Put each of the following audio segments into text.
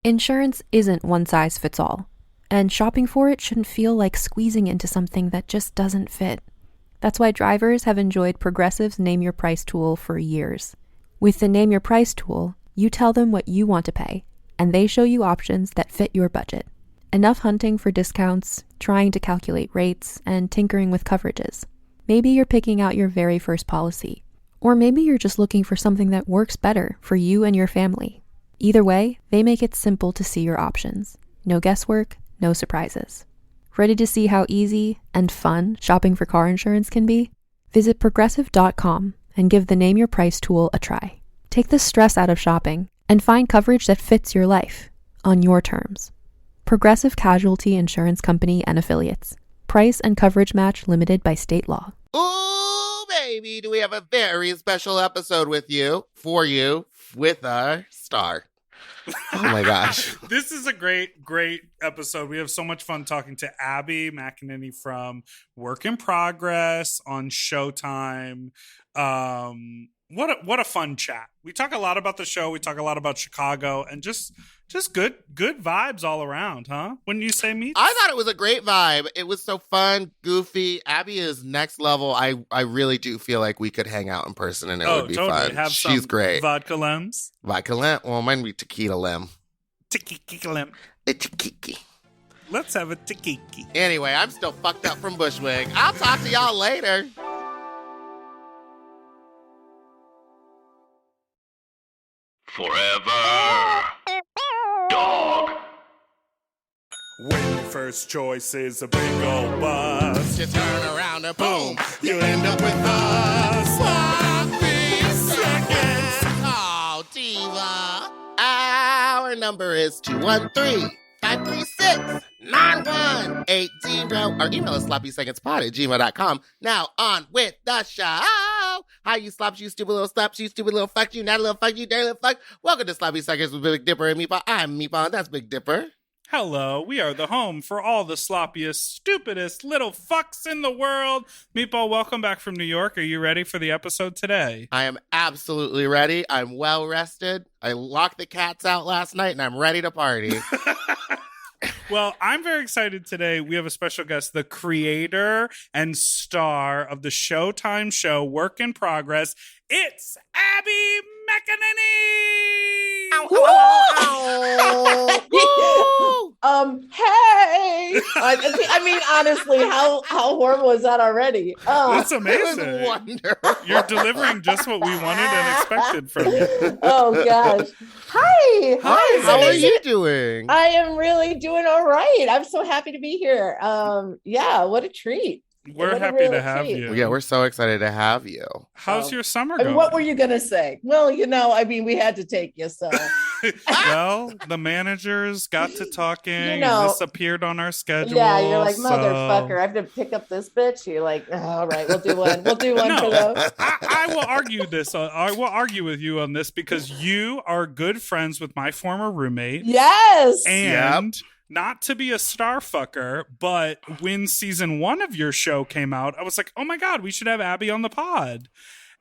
Insurance isn't one size fits all, and shopping for it shouldn't feel like squeezing into something that just doesn't fit. That's why drivers have enjoyed Progressive's Name Your Price tool for years. With the Name Your Price tool, you tell them what you want to pay, and they show you options that fit your budget. Enough hunting for discounts, trying to calculate rates, and tinkering with coverages. Maybe you're picking out your very first policy, or maybe you're just looking for something that works better for you and your family. Either way, they make it simple to see your options. No guesswork, no surprises. Ready to see how easy and fun shopping for car insurance can be? Visit Progressive.com and give the Name Your Price tool a try. Take the stress out of shopping and find coverage that fits your life, on your terms. Progressive Casualty Insurance Company and Affiliates. Price and coverage match limited by state law. Ooh, baby, do we have a very special episode for you, with our star. Oh my gosh. This is a great episode. We have so much fun talking to Abby McEnany from Work in Progress on Showtime. What a fun chat. We talk a lot about the show. We talk a lot about Chicago and just good vibes all around, huh? Wouldn't you say, Meats? I thought it was a great vibe. It was so fun, goofy. Abby is next level. I really do feel like we could hang out in person and it would be totally. fun. Have She's some great. Vodka lims. Vodka lim? Well, mine would be tequila lim. Tequila lim. Tequila. Let's have a tequila. Anyway, I'm still fucked up from Bushwick. I'll talk to y'all later. Forever Dog. When your first choice is a big old bus, You turn around and boom, you end up with us. Sloppy seconds. Oh, diva. Our number is 213-536-9180. Our email is sloppysecondspod@gmail.com. Now on with the show. Hi, you slops, you stupid little slops, you stupid little fuck, you not a little fuck, you dirty little fuck. Welcome to Sloppy Seconds with Big Dipper and Meatball. I'm Meatball, and that's Big Dipper. hello, we are the home for all the sloppiest, stupidest little fucks in the world. Meatball, welcome back from New York. Are you ready for the episode today? I am absolutely ready. I'm well rested. I locked the cats out last night, and I'm ready to party. Well, I'm very excited today. We have a special guest, the creator and star of the Showtime show, Work in Progress. It's Abby McEnany! Ow, ow, ow, ow. Hey! I mean, honestly, how horrible is that already? That's It amazing. was wonderful. You're delivering just what we wanted and expected from you. Oh, gosh. Hi! Hi, It's how are amazing. you doing? I am really doing all right. I'm so happy to be here. Yeah, what a treat. We're What a happy real to have treat. you. Yeah, we're so excited to have you. How's Oh. your summer I mean, going? what were you going to say? Well, I mean, we had to take you, so. Well, the managers got to talking. You know. And this appeared on our schedule. Yeah, you're like, so- motherfucker, I have to pick up this bitch. You're like, oh, all right, we'll do one. We'll do one No. for those. I will argue this. I will argue with you on this because you are good friends with my former roommate. Yes. And not to be a star fucker, but when season 1 of your show came out, I was like, oh my God, we should have Abby on the pod.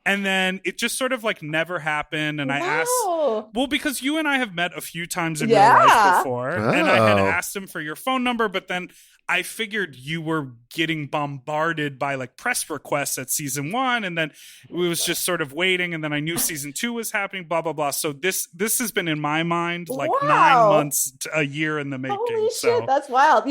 And then it just sort of like never happened. And I asked, Wow. well, because you and I have met a few times in your Yeah. life before. And I had Oh. asked him for your phone number, but then I figured you were getting bombarded by like press requests at season 1. And then it was just sort of waiting. And then I knew season 2 was happening, blah, blah, blah. So this has been in my mind like Wow. 9 months to a year in the making. Holy so shit, that's wild.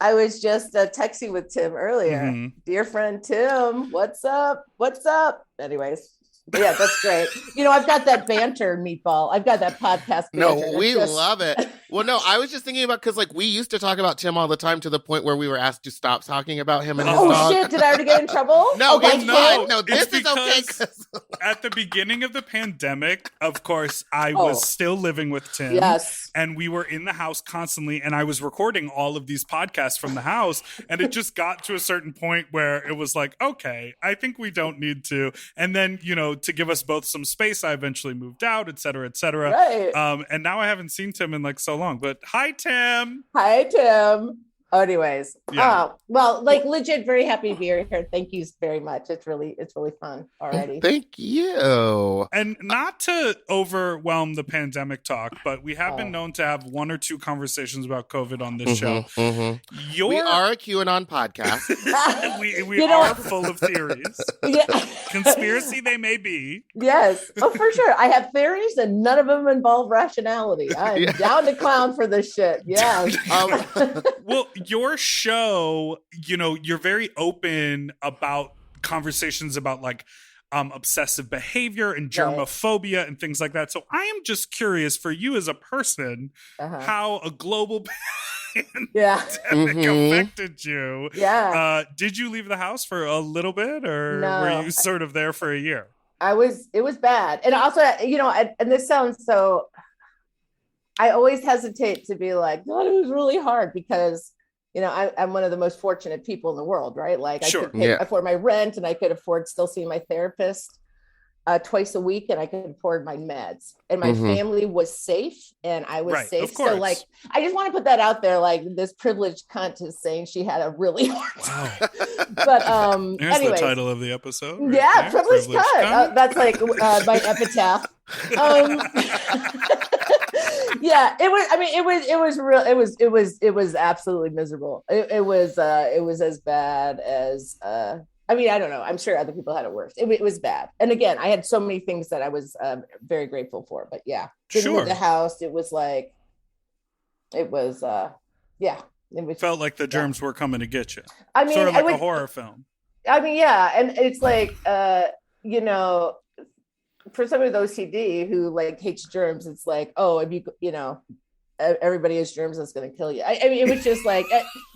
I was just texting with Tim earlier. Mhm. Dear friend Tim, what's up? What's up? Anyways, but yeah, that's great. I've got that banter, Meatball. I've got that podcast banter. No, It's we just- love it. Well, no, I was just thinking about, because like we used to talk about Tim all the time to the point where we were asked to stop talking about him and his Oh dog. shit, did I already get in trouble? No, by it's not. Tim? No, It's this is okay. because at the beginning of the pandemic, of course, I Oh. was still living with Tim. Yes. And we were in the house constantly, and I was recording all of these podcasts from the house. And it just got to a certain point where it was like, okay, I think we don't need to. And then, to give us both some space, I eventually moved out, et cetera, et cetera. Right. And now I haven't seen Tim in like so long. But hi, Tim. Hi, Tim. Anyways, Yeah. oh well, like legit, very happy to be here. Thank you very much. It's really fun already. Thank you. And not to overwhelm the pandemic talk, but we have been known to have one or two conversations about COVID on this show. We are a QAnon podcast. we are full of theories. Yeah. Conspiracy they may be. Yes. Oh, for sure. I have theories and none of them involve rationality. I'm down to clown for this shit. Yeah. Well, your show, you know, you're very open about conversations about like obsessive behavior and germophobia and things like that. So I am just curious for you as a person, how a global pandemic affected you. Yeah. Did you leave the house for a little bit, or were you sort of there for a year? It was bad. And also, you know, and this sounds so, I always hesitate to be like, God, it was really hard because, you know, I'm one of the most fortunate people in the world, right? Like I could afford my rent and I could afford still seeing my therapist twice a week, and I could afford my meds, and my family was safe and I was safe. So like, I just want to put that out there. Like this privileged cunt is saying she had a really hard time. But there's anyways, the title of the episode. Right yeah, there. privileged cunt. That's like my epitaph. Yeah, it was. I mean, it was real. It was absolutely miserable. It was as bad as. I mean, I don't know. I'm sure other people had it worse. It was bad. And again, I had so many things that I was very grateful for. But yeah, didn't leave the house. It was like, it was, yeah. It felt like the germs were coming to get you. I mean, sort of like a horror film. I mean, yeah, and it's like, you know, for somebody with OCD who like hates germs, it's like, oh, if you know, everybody has germs, that's going to kill you. I mean, it was just like,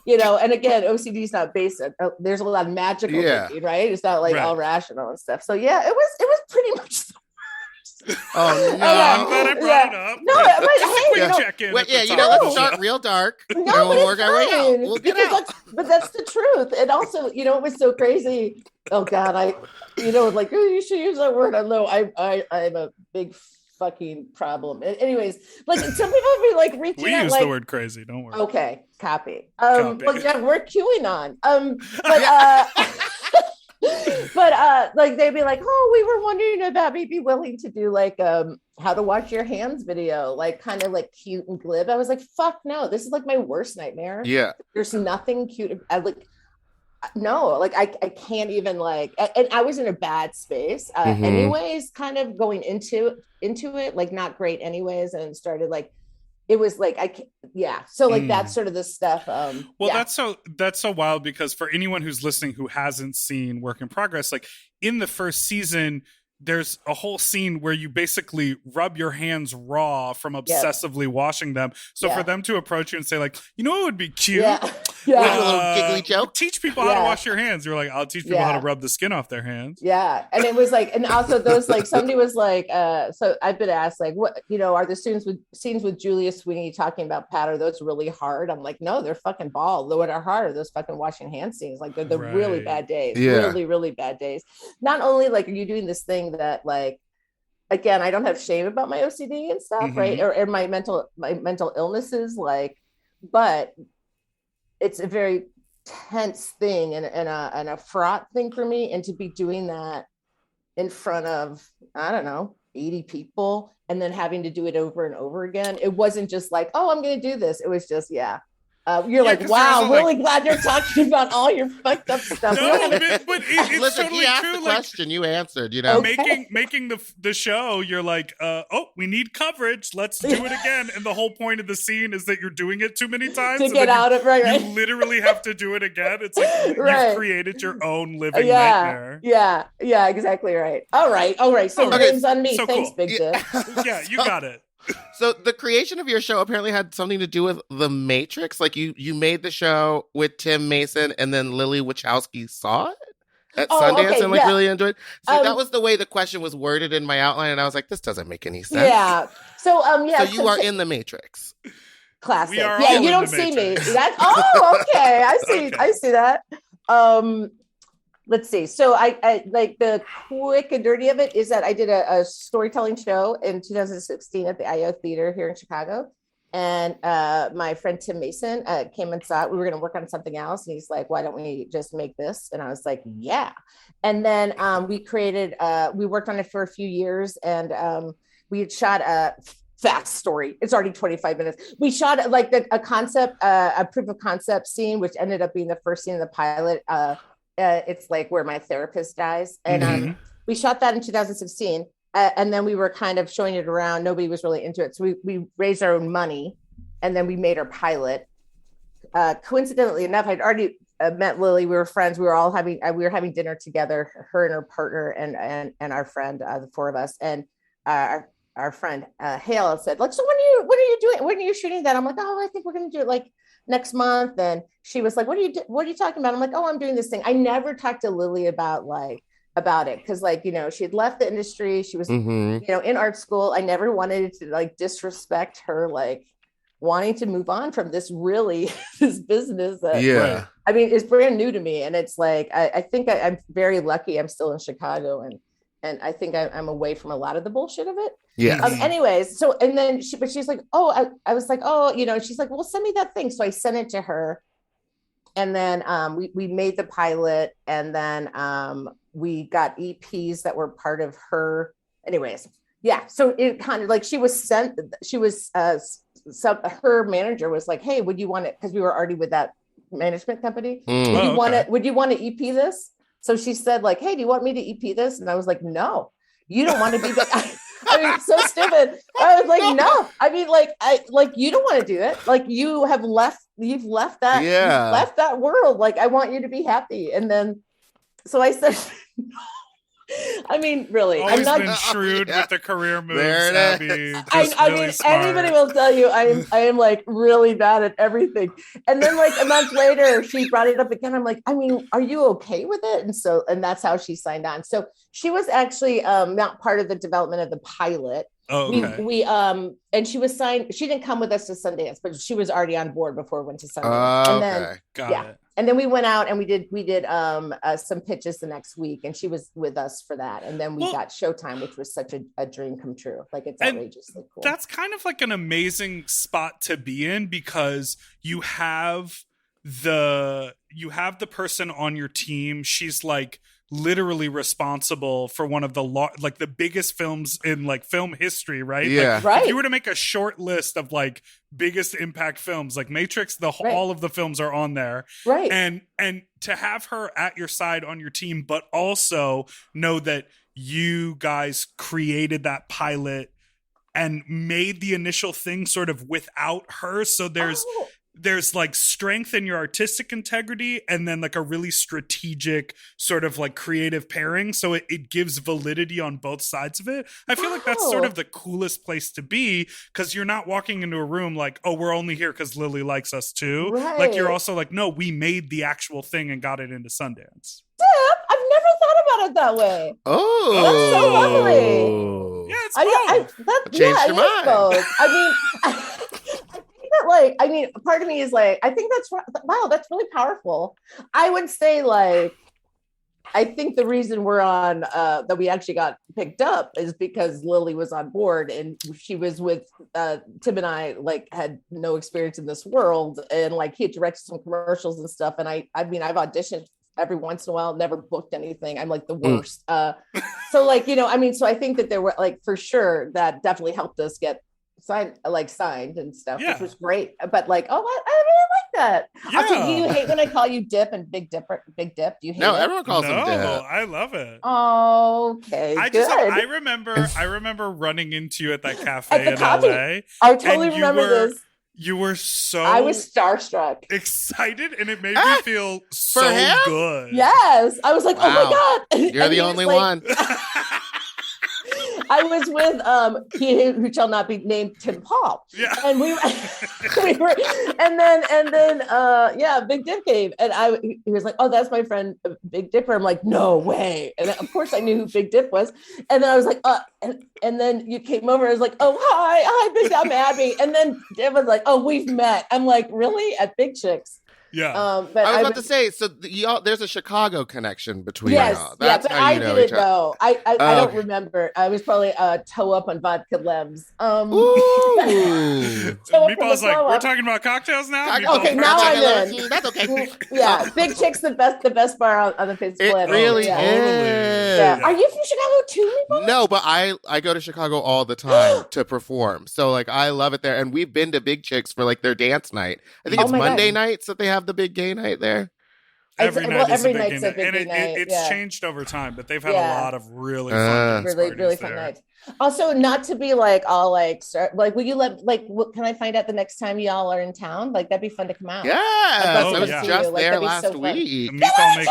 you know, and again, OCD is not based on, there's a lot of magical thinking, right? It's not like all rational and stuff. So yeah, it was pretty much the worst. Oh no! I'm glad I brought it up. No, but hey, check in. Well, yeah, you know, let's start real dark. No, and we'll work our way out. We'll get out. But that's the truth. And also, you know, it was so crazy. Oh God, you know, like, oh, you should use that word. I know I'm a big fucking problem. Anyways, like some people be like reaching out. We use like, the word crazy. Don't worry. Okay, copy. Well, yeah, we're queuing on. But like they'd be like, oh, we were wondering about maybe willing to do like how to wash your hands video, like kind of like cute and glib. I was like, fuck no, this is like my worst nightmare. Yeah, there's nothing cute. No, like I can't even like, and I was in a bad space anyways, kind of going into it, like not great anyways, and started like, it was like, so like that's sort of the stuff. That's so wild, because for anyone who's listening who hasn't seen Work in Progress, like in the first season, there's a whole scene where you basically rub your hands raw from obsessively washing them. So for them to approach you and say like, you know what would be cute? A little giggly joke. Teach people how to wash your hands. You're like, I'll teach people how to rub the skin off their hands. Yeah. And it was like, and also those, like, somebody was like, so I've been asked, like, what, you know, are the scenes with Julia Sweeney talking about Pat, are those really hard? I'm like, no, they're fucking bald. What are hard are those fucking washing hand scenes. Like, they're the really bad days. Really, really bad days. Not only like, are you doing this thing that like, again, I don't have shame about my OCD and stuff, right? Or my mental illnesses, like, but it's a very tense thing and a fraught thing for me. And to be doing that in front of, I don't know, 80 people, and then having to do it over and over again. It wasn't just like, oh, I'm going to do this. It was just, you're like, wow, really glad you're talking about all your fucked up stuff. No, but it's listen, totally he asked true. the question, you answered, you know. Okay. Making the show, you're like, oh, we need coverage. Let's do it again. And the whole point of the scene is that you're doing it too many times to get out of right. You literally have to do it again. It's like you've created your own living nightmare. Yeah, exactly right. All right. So name's on me. So thanks, cool. Big Dick. Yeah, you got it. So the creation of your show apparently had something to do with The Matrix. Like you made the show with Tim Mason, and then Lily Wachowski saw it at Sundance and really enjoyed it. So that was the way the question was worded in my outline, and I was like, this doesn't make any sense. Yeah. So So you are in The Matrix. Classic. We are yeah, all you in don't the see Matrix. me. Okay. I see that. Let's see. So I like the quick and dirty of it is that I did a storytelling show in 2016 at the IO Theater here in Chicago. And my friend Tim Mason came and saw it. We were going to work on something else. And he's like, why don't we just make this? And I was like, yeah. And then we worked on it for a few years. And we had shot a fast story. It's already 25 minutes. We shot like a proof of concept scene, which ended up being the first scene of the pilot. It's like where my therapist dies. And we shot that in 2016. And then we were kind of showing it around. Nobody was really into it. So we raised our own money and then we made our pilot. Coincidentally enough, I'd already met Lily. We were friends. We were having dinner together, her and her partner and our friend, the four of us. And our friend Hale said, like, so what are you doing? When are you shooting that? I'm like, oh, I think we're going to do it like next month. And she was like, what are you talking about? I'm like, oh, I'm doing this thing. I never talked to Lily about it because she had left the industry. She was in art school. I never wanted to like disrespect her like wanting to move on from this business that I mean it's brand new to me. And it's like I think I'm very lucky I'm still in Chicago and I think I'm away from a lot of the bullshit of it. Anyways, so and then she's like, oh, I was like, oh, she's like, well, send me that thing. So I sent it to her. And then we made the pilot, and then we got EPs that were part of her. Anyways, yeah. So it kind of like her manager was like, hey, would you want it? Because we were already with that management company. Would you want to EP this? So she said like, hey, do you want me to EP this? And I was like, no, you don't want to be that. I mean, so stupid. I was like, no. I mean, you don't want to do it. Like you've left that world. Like I want you to be happy. And then, so I said, I mean, really, always been shrewd with the career moves. Abby. I mean, anybody will tell you I am like really bad at everything. And then like a month later, she brought it up again. I'm like, I mean, are you okay with it? And that's how she signed on. So she was actually not part of the development of the pilot. Oh, okay. We and she was signed. She didn't come with us to Sundance, but she was already on board before we went to Sundance. And then, Got it. And then we went out and we did some pitches the next week, and she was with us for that. And then we got Showtime, which was such a dream come true. Like it's outrageously cool. That's kind of like an amazing spot to be in because you have the person on your team. She's like literally responsible for one of the biggest films in like film history, right? Yeah. Like, if you were to make a short list of like biggest impact films, like Matrix, all of the films are on there. Right. And to have her at your side on your team, but also know that you guys created that pilot and made the initial thing sort of without her. So there's like strength in your artistic integrity and then like a really strategic sort of like creative pairing. So it gives validity on both sides of it. I feel like that's sort of the coolest place to be because you're not walking into a room like, oh, we're only here because Lily likes us too. Right. Like you're also like, no, we made the actual thing and got it into Sundance. Dip, I've never thought about it that way. Oh, that's so lovely. Yeah, it's fun. Changed your mind. Both. I mean, I mean, part of me is like, I think that's really powerful. I would say like, I think the reason we're on, that we actually got picked up is because Lily was on board and she was with Tim and I like had no experience in this world. And like, he had directed some commercials and stuff. And I mean, I've auditioned every once in a while, never booked anything. I'm like the worst. So like, I mean, so I think that there were like, for sure, that definitely helped us get signed and stuff, which was great. But like, I really like that. Yeah. Also, do you hate when I call you Dip and Big Dip? Do you hate it? Everyone calls him Dip. I love it. Okay, I remember running into you at that cafe in LA. I totally remember this. You were so I was starstruck, excited, and it made me feel so good. Yes, I was like, oh my God. You're the only one. I was with he who shall not be named, Tim Paul. Yeah. And we were and then Big Dip came and he was like, oh, that's my friend Big Dipper. I'm like, no way. And of course I knew who Big Dip was. And then I was like, and then you came over. I was like, oh, hi, Big Dip, Abby. And then Dip was like, oh, we've met. I'm like, really? At Big Chicks? Yeah. But I was about to say, so there's a Chicago connection between y'all. That's how I didn't know. I don't remember. I was probably toe up on vodka lems. Ooh. Meatball's like, we're talking about cocktails now? Okay, now I'm in. That's okay. Yeah, Big Chick's the best bar on the face of the planet. It really is. Yeah. Are you from Chicago too, Meatball? No, but I go to Chicago all the time to perform. So like I love it there. And we've been to Big Chicks for like their dance night. I think it's Monday nights that they have the big gay night there. Every night is a big night's night. a big And night. it's changed over time, but they've had a lot of really fun nights. Really fun nights. Also, not to be like all like, will you can I find out the next time y'all are in town? Like that'd be fun to come out. Yeah, I was yeah. just there last week. Meatball makes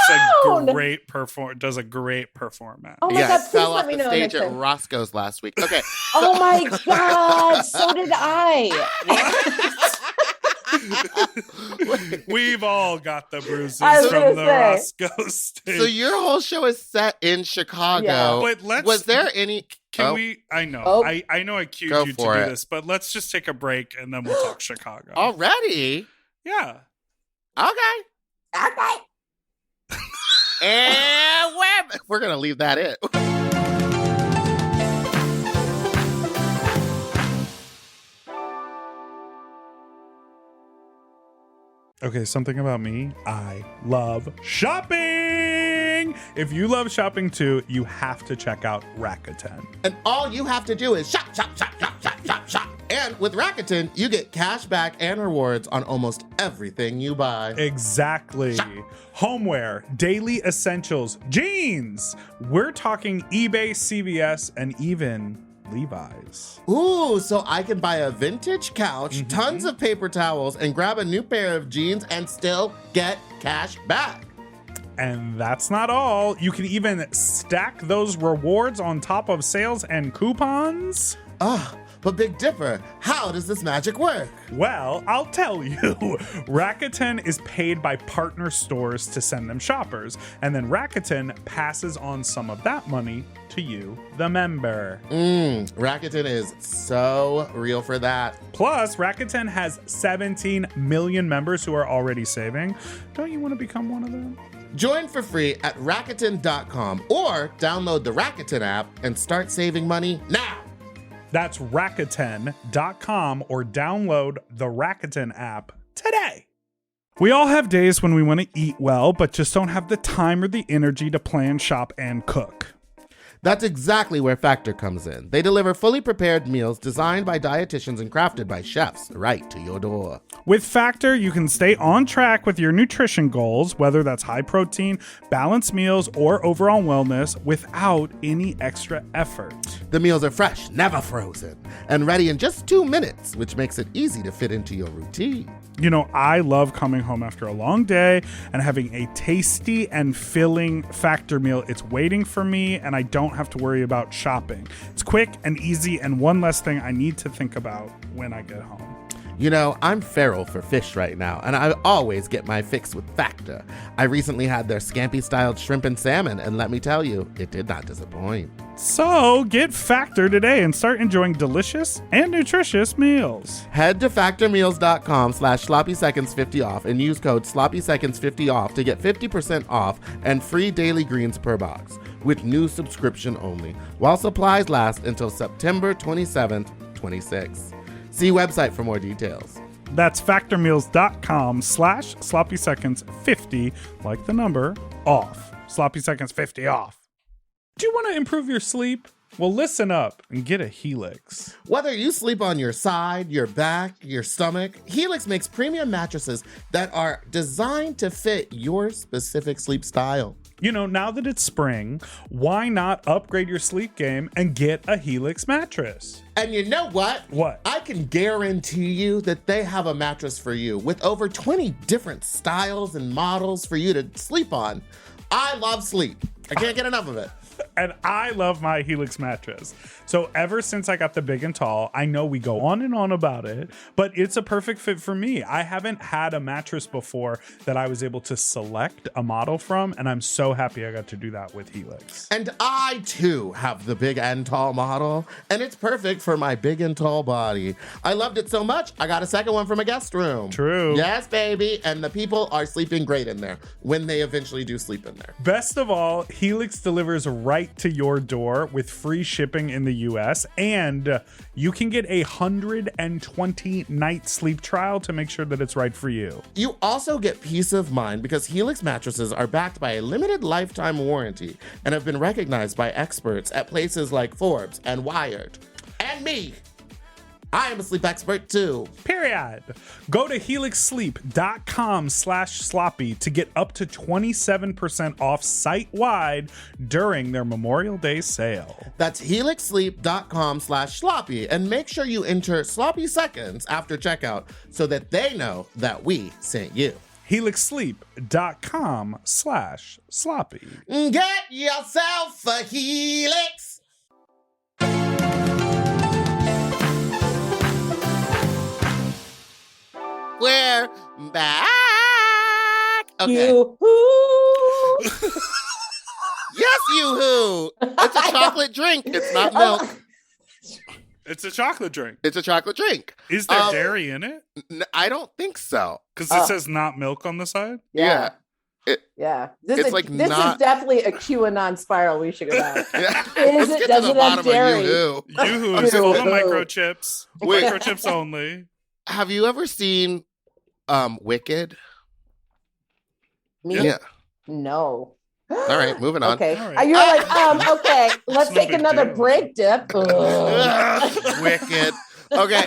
does a great performance. Oh my God, please fell let off me the know stage next at time. Roscoe's last week. Okay. Oh my God, so did I. We've all got the bruises I was from the gonna Roscoe stage. So your whole show is set in Chicago. Yeah. But was there any? Can we? I know. Oh. I know I cued Go you to for do it. this, but let's just take a break and then we'll talk Chicago. Already? Yeah. Okay. And we're gonna leave that in. Okay, something about me. I love shopping. If you love shopping too, you have to check out Rakuten. And all you have to do is shop. And with Rakuten, you get cash back and rewards on almost everything you buy. Exactly. Shop. Homeware, daily essentials, jeans. We're talking eBay, CVS, and even Levi's. Ooh, so I can buy a vintage couch, tons of paper towels, and grab a new pair of jeans and still get cash back. And that's not all. You can even stack those rewards on top of sales and coupons. But Big Dipper, how does this magic work? Well, I'll tell you. Rakuten is paid by partner stores to send them shoppers, and then Rakuten passes on some of that money to you, the member. Rakuten is so real for that. Plus, Rakuten has 17 million members who are already saving. Don't you want to become one of them? Join for free at Rakuten.com or download the Rakuten app and start saving money now. That's Rakuten.com or download the Rakuten app today. We all have days when we want to eat well, but just don't have the time or the energy to plan, shop, and cook. That's exactly where Factor comes in. They deliver fully prepared meals designed by dietitians and crafted by chefs right to your door. With Factor, you can stay on track with your nutrition goals, whether that's high protein, balanced meals, or overall wellness, without any extra effort. The meals are fresh, never frozen, and ready in just 2 minutes, which makes it easy to fit into your routine. You know, I love coming home after a long day and having a tasty and filling Factor meal. It's waiting for me, and I don't have to worry about shopping. It's quick and easy, and one less thing I need to think about when I get home. You know, I'm feral for fish right now, and I always get my fix with Factor. I recently had their scampi-styled shrimp and salmon, and let me tell you, it did not disappoint. So get Factor today and start enjoying delicious and nutritious meals. Head to factormeals.com/sloppyseconds50 off and use code sloppyseconds50 off to get 50% off and free daily greens per box with new subscription only, while supplies last until September 27th, 26. See website for more details. That's factormeals.com/sloppyseconds50, like the number, off. Sloppy Seconds 50 off. Do you want to improve your sleep? Well, listen up and get a Helix. Whether you sleep on your side, your back, your stomach, Helix makes premium mattresses that are designed to fit your specific sleep style. You know, now that it's spring, why not upgrade your sleep game and get a Helix mattress? And you know what? What? I can guarantee you that they have a mattress for you with over 20 different styles and models for you to sleep on. I love sleep. I can't get enough of it. And I love my Helix mattress. So ever since I got the big and tall, I know we go on and on about it, but it's a perfect fit for me. I haven't had a mattress before that I was able to select a model from, and I'm so happy I got to do that with Helix. And I too have the big and tall model, and it's perfect for my big and tall body. I loved it so much, I got a second one from a guest room. True. Yes, baby. And the people are sleeping great in there when they eventually do sleep in there. Best of all, Helix delivers right to your door with free shipping in the US, and you can get a 120-night sleep trial to make sure that it's right for you. You also get peace of mind because Helix mattresses are backed by a limited lifetime warranty and have been recognized by experts at places like Forbes and Wired. And me, I am a sleep expert too. Period. Go to helixsleep.com/sloppy to get up to 27% off site-wide during their Memorial Day sale. That's helixsleep.com/sloppy, and make sure you enter sloppy seconds after checkout so that they know that we sent you. helixsleep.com/sloppy. Get yourself a Helix. We're back. Okay. Yoo-hoo. Yes, yoo-hoo. It's a chocolate drink. It's not milk. It's a chocolate drink. It's a chocolate drink. Is there dairy in it? I don't think so. Because it says not milk on the side? Yeah. Yeah. This It's is like this not- is definitely a QAnon spiral we should go down. Yeah. Is Let's it? get Does to the it have bottom of dairy? yoo-hoo. Yoo-hoo is full of Yoo-hoo. microchips. Wait. Microchips only. Have you ever seen Wicked? Me? Yeah. No. All right, moving on. Okay. All right. You're like, okay, let's no take big another deal. break, Dip. Ugh. Wicked. Okay.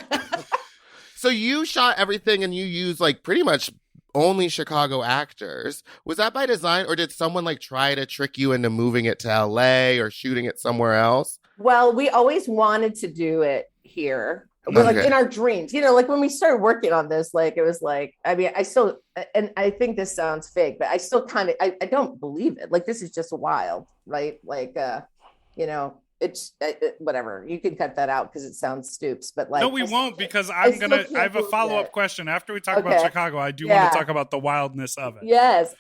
So you shot everything and you used like pretty much only Chicago actors. Was that by design, or did someone like try to trick you into moving it to LA or shooting it somewhere else? Well, we always wanted to do it here. We're like Okay. in our dreams, like when we started working on this, like it was like, I mean, I still, and I think this sounds fake, but I still kind of, I don't believe it. Like, this is just wild, right? Like, it's whatever. You can cut that out because it sounds stoops, but like, No, we won't, because I I have still a can't believe follow-up it. question. After we talk about Okay. Chicago, I do Yeah. want to talk about the wildness of it. Yes.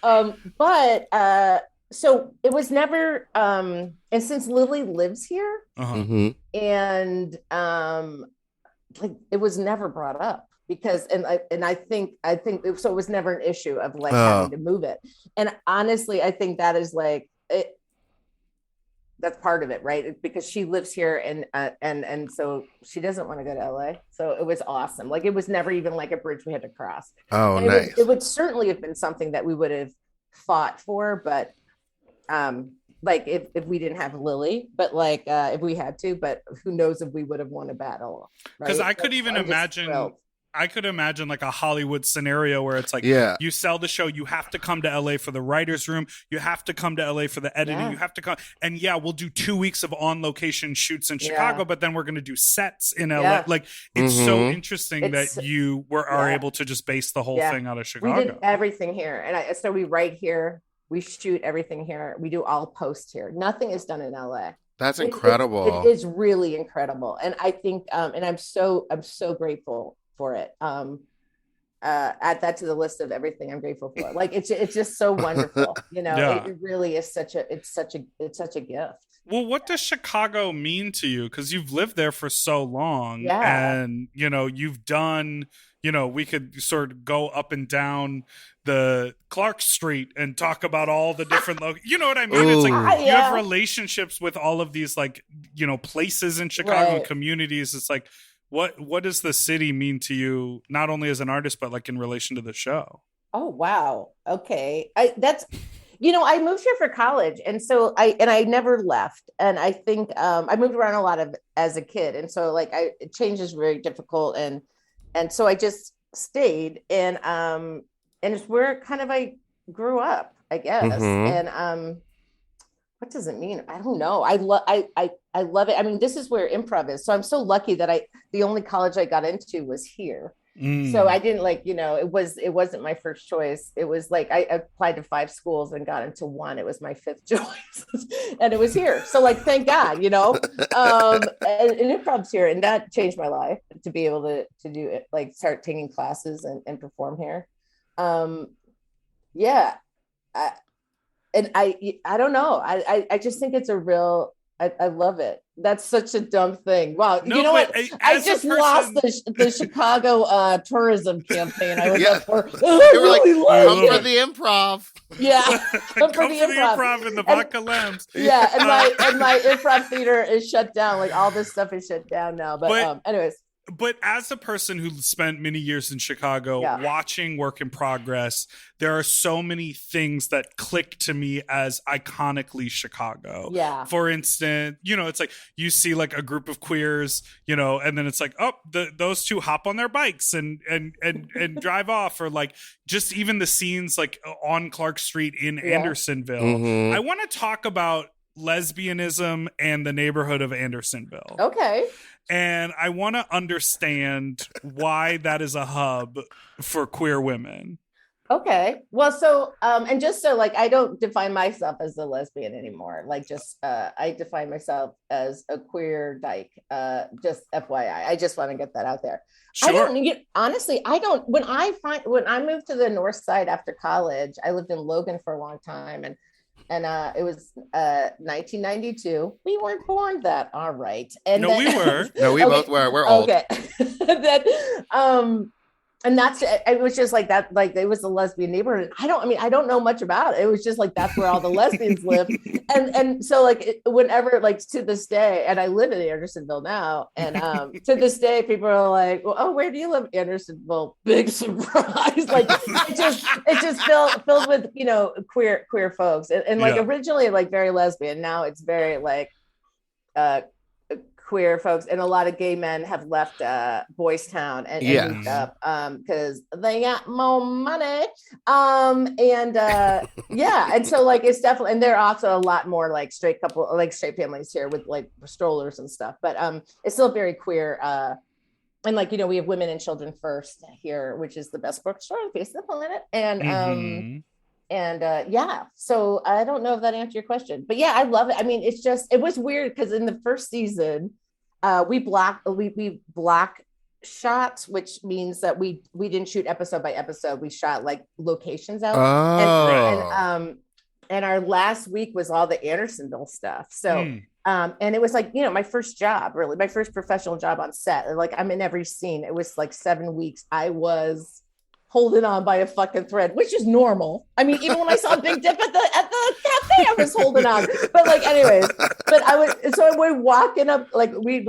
So it was never, and since Lily lives here, Uh-huh. Mm-hmm. and like it was never brought up because I think so it was never an issue of like having to move it. And honestly, I think that is like it, that's part of it, right? Because she lives here and so she doesn't want to go to LA. So it was awesome. Like it was never even like a bridge we had to cross. Oh, And nice. it would certainly have been something that we would have fought for, but like if we didn't have Lily, but like if we had to, but who knows if we would have won a battle. Because right? I could even I'm just imagine thrilled. like a Hollywood scenario where it's like, Yeah. you sell the show, you have to come to LA for the writer's room, you have to come to LA for the editing, Yeah. you have to come, and we'll do 2 weeks of on location shoots in Chicago, but then we're going to do sets in LA. Yeah. Like it's so Mhm. interesting that you are able to just base the whole Yeah. thing out of We Chicago. did everything here, and so we write here, we shoot everything here, we do all post here. Nothing is done in LA. That's It incredible. is really incredible, and I think, and I'm so grateful for it. Add that to the list of everything I'm grateful for. Like it's just so wonderful. Yeah. It really is such a gift. Well, what does Chicago mean to you? Because you've lived there for so long, Yeah. and you've done. We could sort of go up and down the Clark Street and talk about all the different you know what I mean? It's like Ooh. you have Yeah. relationships with all of these places in Chicago, Right. communities. It's like, what does the city mean to you, not only as an artist, but like in relation to the show? Oh wow. Okay. I moved here for college, and so I never left. And I think I moved around a lot as a kid, and so like change is very difficult, and so I just stayed, and it's where kind of I grew up, I guess. Mhm. And what does it mean? I don't know. I love it. I mean, this is where improv is. So I'm so lucky that the only college I got into was here. So I didn't it wasn't my first choice. It was like I applied to 5 schools and got into one. It was my 5th choice, and it was here. So like, thank God, and improv's here, and that changed my life to be able to do it, like start taking classes and perform here. I don't know. I just think it's a real I love it. That's such a dumb thing. Wow. No, you know but what? I just lost the Chicago tourism campaign. I was up for. You were like, come love for it. the improv. Yeah. Come for the improv and the vodka lambs. Yeah, and my improv theater is shut down. Like all this stuff is shut down now. But anyways. But as a person who spent many years in Chicago watching Work in Progress, there are so many things that click to me as iconically Chicago. Yeah. For instance, it's like you see like a group of queers, and then it's like, oh, those two hop on their bikes and drive off, or like just even the scenes like on Clark Street in Andersonville. Mm-hmm. I want to talk about lesbianism and the neighborhood of Andersonville. Okay. And I want to understand why that is a hub for queer women. Okay. Well, so, and just so like, I don't define myself as a lesbian anymore. Like just, I define myself as a queer dyke, just FYI. I just want to get that out there. Sure. Honestly, when I moved to the North Side after college, I lived in Logan for a long time, and it was 1992. We weren't born that. All right. And no, we were. No, we both were. We're old. Okay. And that's it was just like that, like it was a lesbian neighborhood. I don't know much about it. It was just like that's where all the lesbians live. And so like whenever, like to this day, and I live in Andersonville now, and to this day people are like, well, oh, where do you live? Andersonville. Big surprise. Like it just filled with queer folks, and like originally like very lesbian. Now it's very like queer folks, and a lot of gay men have left Boys Town and moved up because they got more money. And so like it's definitely, and there are also a lot more like straight families here with like strollers and stuff, but it's still very queer. And like, we have Women and Children First here, which is the best bookstore on the face of the planet. And so I don't know if that answered your question, but yeah, I love it. I mean, it was weird because in the first season, we block shots, which means that we didn't shoot episode by episode. We shot like locations out. And our last week was all the Andersonville stuff. So, and it was like, my first job, really my first professional job on set. Like I'm in every scene. It was like 7 weeks. I was holding on by a fucking thread, which is normal. I mean, even when I saw Big Dip at the cafe, I was holding on. But like, anyways, we're walking up, like we're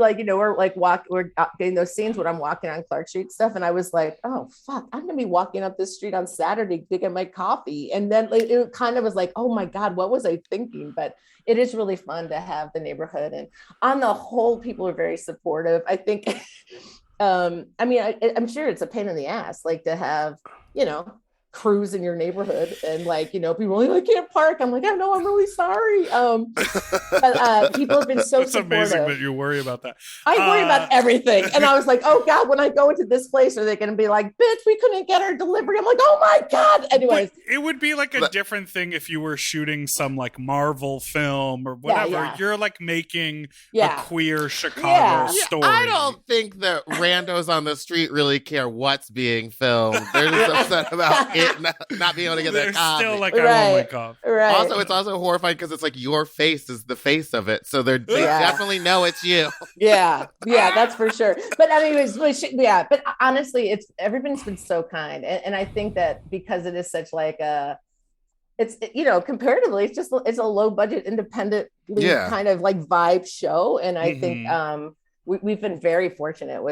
getting those scenes when I'm walking on Clark Street stuff, and I was like, oh fuck, I'm gonna be walking up this street on Saturday to get my coffee, and then it kind of was like, oh my god, what was I thinking? But it is really fun to have the neighborhood, and on the whole, people are very supportive. I think. I'm sure it's a pain in the ass, like to have, crews in your neighborhood and like, people are like, I can't park. I'm like, I know, I'm really sorry. But people have been so It's supportive. amazing that you worry about that. I worry about everything. And I was like, oh God, when I go into this place, are they going to be like, bitch, we couldn't get our delivery? I'm like, oh my God. Anyways. But it would be like a different thing if you were shooting some like Marvel film or whatever. Yeah. You're like making a queer Chicago story. I don't think that randos on the street really care what's being filmed. They're just upset about it not being able to get their coffee. Still like, I want my coffee. Right. Also, it's also horrifying because it's like your face is the face of it. So they definitely know it's you. Yeah, that's for sure. But I mean, but honestly, everyone's been so kind. And I think that because it is such like comparatively, it's a low budget, independently kind of like vibe show. And I think we've been very fortunate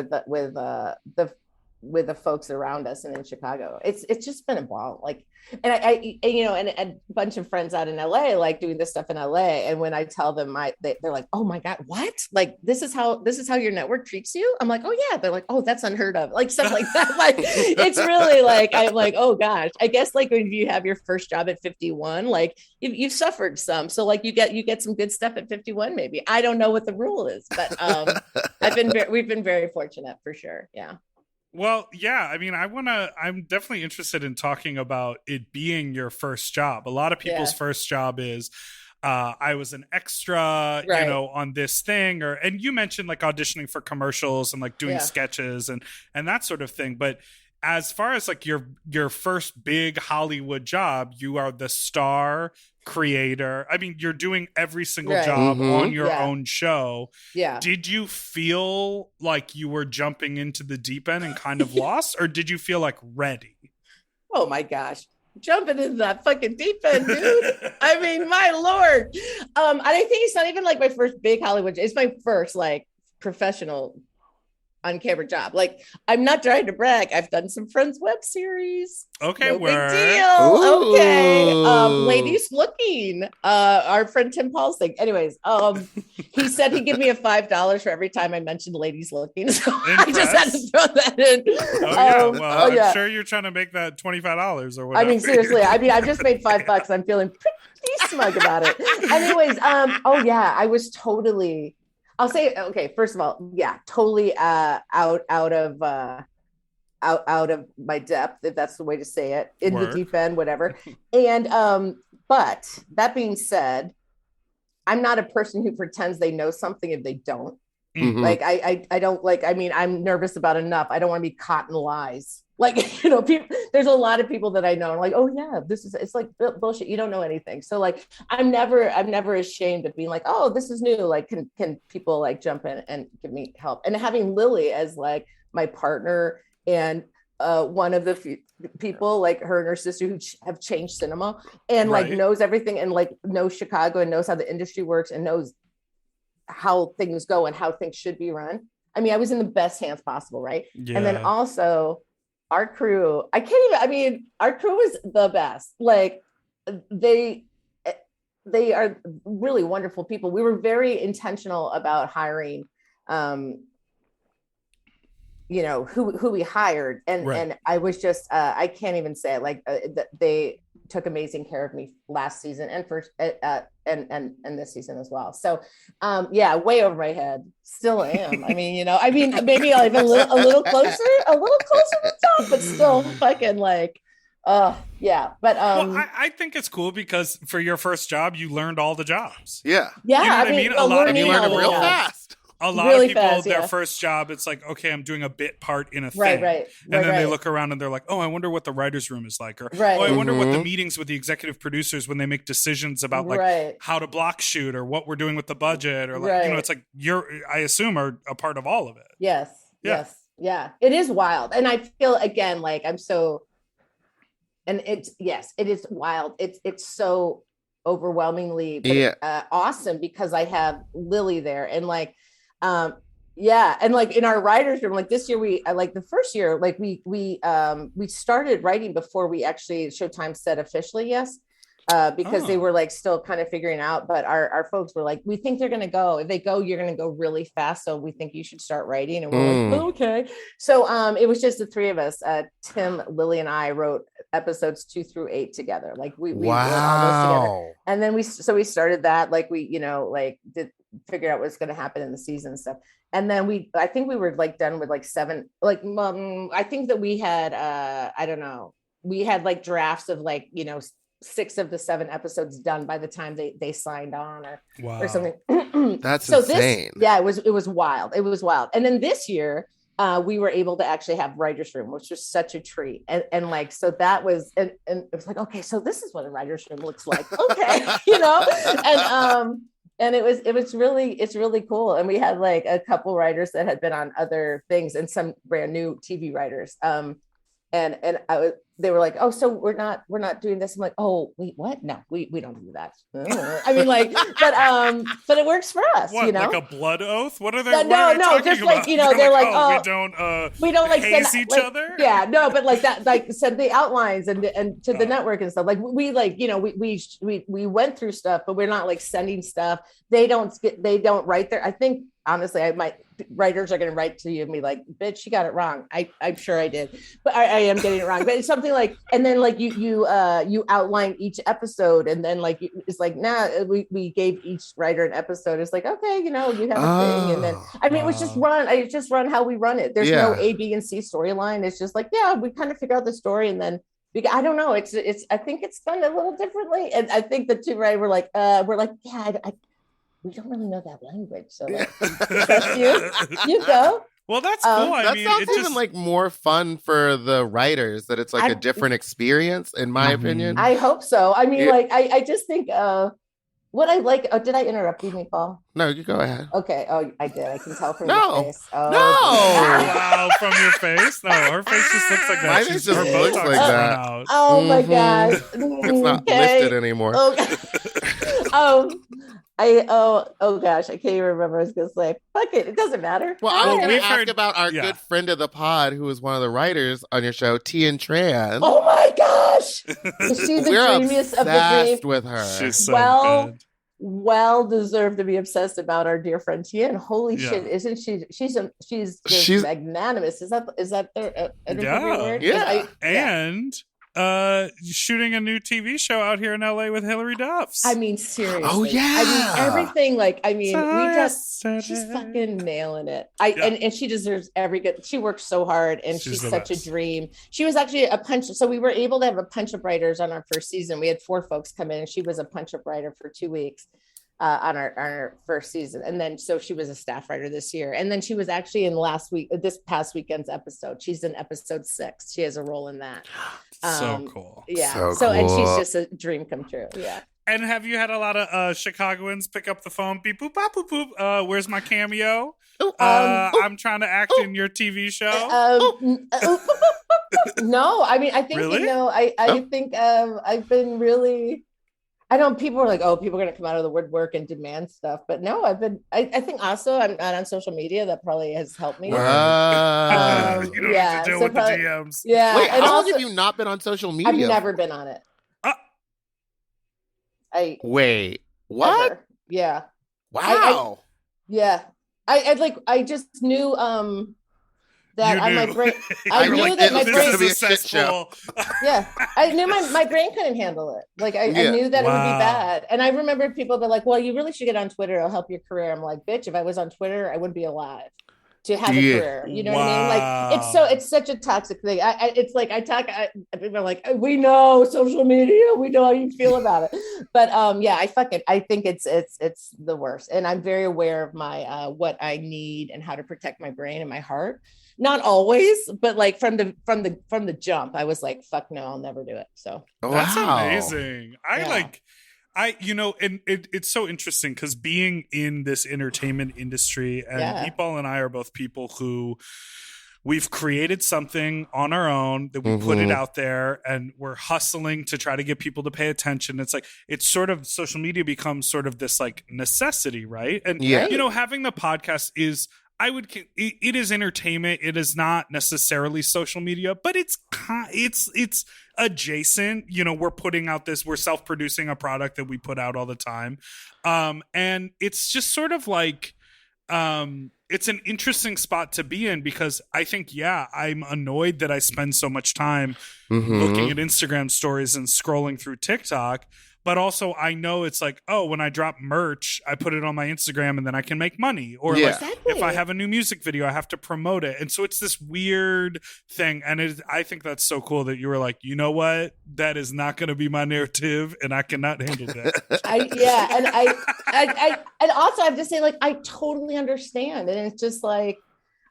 with the folks around us and in Chicago. It's just been a ball. Like, and I and a bunch of friends out in LA, like doing this stuff in LA. And when I tell them, they're like, oh my God, what? Like, this is how your network treats you? I'm like, oh yeah. They're like, oh, that's unheard of. Like stuff like that. Like, it's really like, I'm like, oh gosh, I guess like when you have your first job at 51, like you've suffered some. So like you get some good stuff at 51, maybe. I don't know what the rule is, but we've been very fortunate for sure. Yeah. Well, yeah, I mean, I'm definitely interested in talking about it being your first job. A lot of people's first job is, I was an extra, on this thing, and you mentioned like auditioning for commercials and like doing sketches and that sort of thing. But as far as like your first big Hollywood job, you are the star creator. I mean, you're doing every single job on your own show. Yeah. Did you feel like you were jumping into the deep end and kind of lost, or did you feel like ready? Oh my gosh. Jumping into that fucking deep end, dude. I mean, my Lord. I think it's not even like my first big Hollywood. It's my first like professional on camera job. Like, I'm not trying to brag. I've done some Friends web series. Okay, no word. big deal. Ooh. Okay. Ladies Looking. Our friend Tim Paul's thing. Anyways, he said he'd give me a $5 for every time I mentioned Ladies Looking. So I just had to throw that in. I'm sure you're trying to make that $25 or whatever. I mean, seriously. I mean, I've just made $5. I'm feeling pretty smug about it. Anyways, I was totally. I'll say, okay, first of all, yeah, totally out of my depth, if that's the way to say it, in the deep end, whatever. And but that being said, I'm not a person who pretends they know something if they don't. Mm-hmm. Like I don't like, I mean, I'm nervous about enough. I don't want to be caught in lies. Like, you know, people, there's a lot of people that I know, like, oh yeah, it's like bullshit. You don't know anything. So like, I'm never ashamed of being like, oh, this is new. Like, can people like jump in and give me help? And having Lily as like my partner and one of the few people, like her and her sister, who have changed cinema and like knows everything and like knows Chicago and knows how the industry works and knows how things go and how things should be run. I mean, I was in the best hands possible, right? Yeah. And then also our crew, our crew was the best. Like they are really wonderful people. We were very intentional about hiring, you know, who we hired. And I was just, I can't even say it, like they took amazing care of me last season and first, and this season as well. So way over my head, still am. I mean, you know, maybe I'll even a little closer to the top, but still fucking like, yeah. But well, I think it's cool because for your first job, you learned all the jobs. Yeah. Yeah. You know what I mean? A lot of you learned it real fast. A lot of people, their first job, it's like, okay, I'm doing a bit part in a thing. And then they look around and they're like, oh, I wonder what the writer's room is like. Or, oh, I wonder what the meetings with the executive producers when they make decisions about like how to block shoot or what we're doing with the budget. Or like, you know, it's like I assume are a part of all of it. Yes. Yeah. It is wild. And I feel again, like it is wild. It's so overwhelmingly awesome because I have Lily there and like, and like in our writers room, like this year the first year, like we started writing before we actually Showtime said officially yes, because they were like still kind of figuring out, but our folks were like, we think they're gonna go. If they go, you're gonna go really fast, so we think you should start writing. And we're like, okay. So it was just the three of us, Tim, Lily, and I wrote episodes 2 through 8 together. Like we wrote all those together, and then we started that, like we, you know, like did figure out what's going to happen in the season and stuff. And then I think we were like done with like 7, like I think that we had I don't know, we had like drafts of like, you know, 6 of the 7 episodes done by the time they signed on or something. That's insane. It was wild. It was wild. And then this year we were able to actually have writer's room, which was such a treat. And like, so that was, and it was like, okay, so this is what a writer's room looks like. Okay. You know, and it's really cool. And we had like a couple writers that had been on other things and some brand new TV writers. They were like, oh, so we're not doing this. I'm like, oh, wait, what? No, we don't do that. I mean, like, but it works for us, what, you know, like a blood oath. What are they? No, just about? Like, you know, they're like, oh, we don't like haze send, each like, other. Yeah, no, but like that, like send the outlines and to the network and stuff. Like we like, you know, we went through stuff, but we're not like sending stuff. They don't write there. I think honestly, writers are going to write to you and be like, bitch, you got it wrong. I'm sure I did, but I am getting it wrong. But it's something like, and then like you outline each episode, and then like it's like, nah, we gave each writer an episode. It's like, okay, you know, you have a thing, and then it's just run how we run it. There's no A, B, and C storyline. It's just like, yeah, we kind of figure out the story, and then I don't know. It's I think it's done a little differently, and I think the two writers were like, yeah, we don't really know that language, so like, trust you go. Well, that's cool. I That mean, sounds it even just like more fun for the writers. That it's like a different experience, in my Mhm. opinion. I hope so. I mean, Yeah. like, I just think what I like. Oh, did I interrupt you, Meatball? No, you go ahead. Okay. Oh, I did. I can tell from No. your face. Oh, No. Oh, wow, from your face? No, her face just looks like that. Mine She's just her looks Botox like run that. out. Oh my Mhm. gosh. It's not Okay. lifted anymore. Oh, oh gosh, I can't even remember what I was gonna say. Fuck it, it doesn't matter. Well, I was Well, going to we've ask heard- about our yeah. good friend of the pod, who is one of the writers on your show, Tian Tran. Oh my gosh, is she the We're dreamiest of the obsessed dream? with her. She's so Well, good. well deserved to be obsessed about our dear friend Tian. Holy Yeah. shit, isn't she? She's just She's- magnanimous. Is that an appropriate Yeah. word? 'Cause Yeah. And shooting a new TV show out here in LA with Hillary Duffs. I mean, seriously. Oh, yeah. I mean, everything. Like, I mean, So we just. yesterday. She's fucking nailing it. Yeah. And she deserves every good. She works so hard, and She's she's the such best. a dream. She was actually a punch. So we were able to have a punch up writers on our first season. We had 4 folks come in, and she was a punch up writer for 2 weeks. On our first season, and then so she was a staff writer this year, and then she was actually in this past weekend's episode. She's in episode 6. She has a role in that. So cool. Yeah. So And she's cool. just a dream come true. Yeah. And have you had a lot of Chicagoans pick up the phone, beep boop bop boop boop? Where's my cameo? Ooh, I'm trying to act in your TV show. No, I mean, I think Really? I think I've been really. I know people are like, oh, people are going to come out of the woodwork and demand stuff. But no, I think also I'm not on social media. That probably has helped me. Wow. You don't yeah, have to deal so with probably- the DMs. Yeah. Wait, and how long also, have you not been on social I've media? never been on it. Wait, what? Ever. Yeah. Wow. Yeah. I just knew that You on my knew. brain. You I were knew like, that my this brain. is gonna be a This is a shit show. cesspool. Yeah, I knew my brain couldn't handle it. Like I Yeah. knew that it would be Wow. bad. And I remember people be like, well, you really should get on Twitter. It'll help your career. I'm like, bitch, if I was on Twitter, I wouldn't be alive to have a Yeah. career. You know what I mean? Like it's such a toxic thing. It's like people are like, we know social media, we know how you feel about it. But yeah, I think it's the worst. And I'm very aware of my what I need and how to protect my brain and my heart. Not always, but like from the jump, I was like, fuck no, I'll never do it. So That's Wow. amazing. And it's so interesting because being in this entertainment industry, and Yeah. Meatball and I are both people who we've created something on our own that we put it out there, and we're hustling to try to get people to pay attention. It's like, it's sort of, social media becomes sort of this like necessity, right? And, Yeah. you know, having the podcast is, it is entertainment. It is not necessarily social media, but it's adjacent. You know, we're self-producing a product that we put out all the time. And it's just sort of like, it's an interesting spot to be in because I think, I'm annoyed that I spend so much time looking at Instagram stories and scrolling through TikTok. But also I know it's like, oh, when I drop merch, I put it on my Instagram and then I can make money. Or Yeah. like if I have a new music video, I have to promote it. And so it's this weird thing. And I think that's so cool that you were like, you know what? That is not going to be my narrative and I cannot handle that. And also I have to say, like, I totally understand. And it's just like,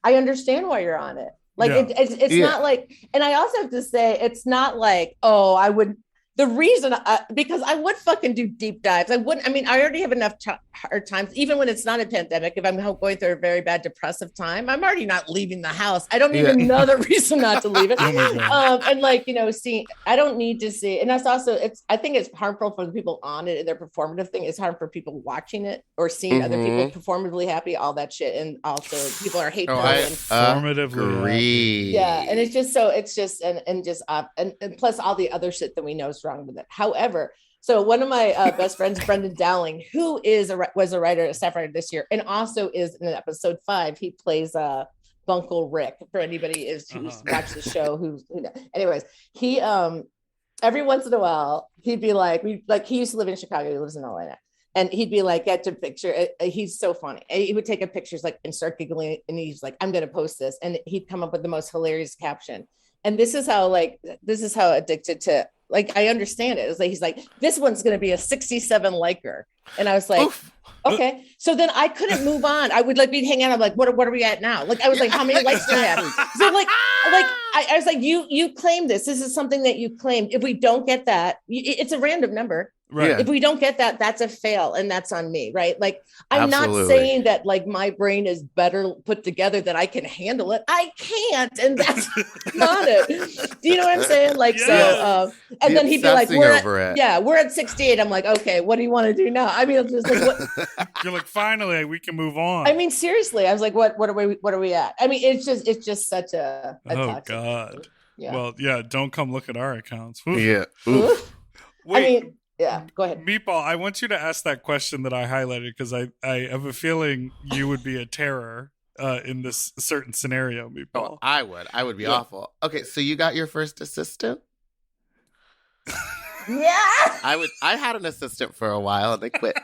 I understand why you're on it. Like Yeah. it's Yeah. not like, and I also have to say, it's not like, oh, I would. The reason, because I would fucking do deep dives. I already have enough hard times, even when it's not a pandemic. If I'm going through a very bad depressive time, I'm already not leaving the house. I don't need another reason not to leave it. Oh my God. And like, you know, I don't need to see, and that's also, I think it's harmful for the people on it and their performative thing. It's hard for people watching it or seeing other people performatively happy, all that shit. And also people are hateful. Formatively. Yeah, and it's just and plus all the other shit that we know is wrong with it. However, so one of my best friends, Brendan Dowling, who was a writer, a staff writer this year, and also is in episode 5. He plays Bunkle Rick. For anybody who's watched the show, anyways, he every once in a while he'd be like, he used to live in Chicago, he lives in LA now. And he'd be like, get to picture. He's so funny. And he would take a pictures like and start giggling. And he's like, I'm going to post this. And he'd come up with the most hilarious caption. And this is how addicted to like, I understand it. It's like, he's like, this one's going to be a 67 liker. And I was like, Oof. okay. So then I couldn't move on. I would like be hanging out. I'm like, what are we at now? Like, I was like, how many likes do I have? So like I was like, you claim this. This is something that you claimed. If we don't get that, it's a random number. Right. Yeah. If we don't get that, that's a fail, and that's on me, right? Like, I'm Absolutely. not saying that like my brain is better put together that I can handle it. I can't, and that's not it. Do you know what I'm saying? Like, Yeah. so, and then he'd be like, Obsessing we're at 68. I'm like, okay, what do you want to do now? I mean, it's just like, what? You're like, finally, we can move on. I mean, seriously, I was like, what are we at? I mean, it's just such a oh toxic God. thing. Yeah. Well, yeah. Don't come look at our accounts. Oof. Yeah. Oof. Wait, I mean, yeah, go ahead. Meatball, I want you to ask that question that I highlighted because I have a feeling you would be a terror in this certain scenario, Meatball. Oh, I would be awful. Okay, so you got your first assistant? Yeah. I had an assistant for a while and they quit.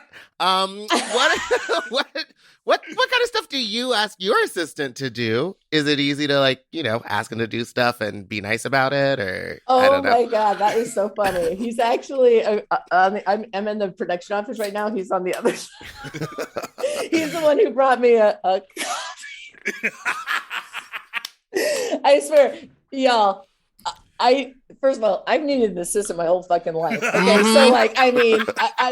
What kind of stuff do you ask your assistant to do? Is it easy to like, ask him to do stuff and be nice about it, or I Oh don't know. my God, that is so funny. He's actually, I'm in the production office right now. He's on the other side. He's the one who brought me a coffee. I swear, y'all. First of all, I've needed an assistant my whole fucking life. Okay, so like, I mean,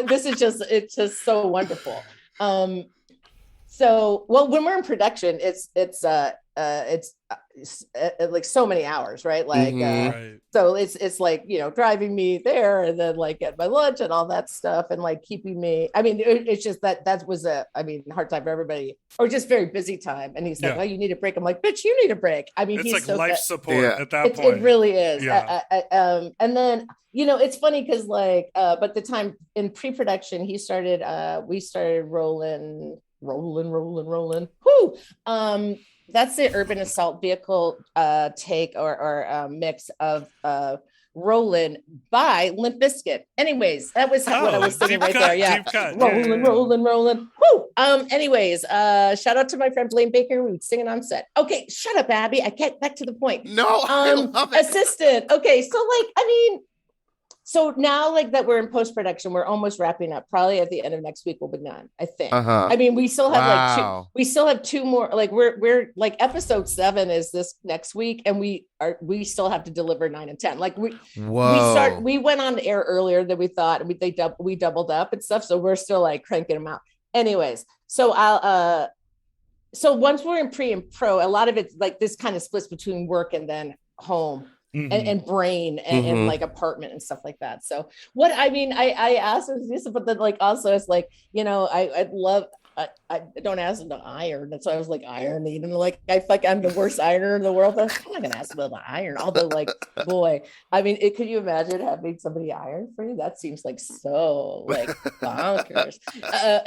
this is it's just so wonderful. So, well, when we're in production, it's like so many hours, right? Like, Right. so it's like, driving me there and then like at my lunch and all that stuff and like keeping me. I mean, it's just that was hard time for everybody, or just very busy time. And he's like, Yeah. "Oh, you need a break." I'm like, "Bitch, you need a break." I mean, It's he's like so life good. support Yeah. at that point. It really is. Yeah. And then, it's funny because like, but the time in pre-production, we started rolling. Whoo! That's the urban assault vehicle take or mix of Rollin' by Limp Bizkit. Anyways, that was what I was singing right there. Yeah. Deep cut. Rolling. Whoo! Anyways, shout out to my friend Blaine Baker. We were singing on set. Okay, shut up, Abby. I get back to the point. No, I love it. Assistant. Okay, so like, I mean, so now like that we're in post-production, we're almost wrapping up. Probably at the end of next week we'll be done, I think. I mean, we still have two more, like we're like episode 7 is this next week, and we still have to deliver 9 and 10. Like we went on air earlier than we thought, and we doubled up and stuff. So we're still like cranking them out. Anyways, so so once we're in pre and pro, a lot of it's like this kind of splits between work and then home. Mhm. And brain and like apartment and stuff like that. So what I mean, I asked him this, but then like also it's like, I'd love, I don't ask him to iron. That's why I was like ironing, and like I'm the worst ironer in the world. I'm not gonna ask him to iron. Although like, boy, I mean, could you imagine having somebody iron for you? That seems like so like bonkers.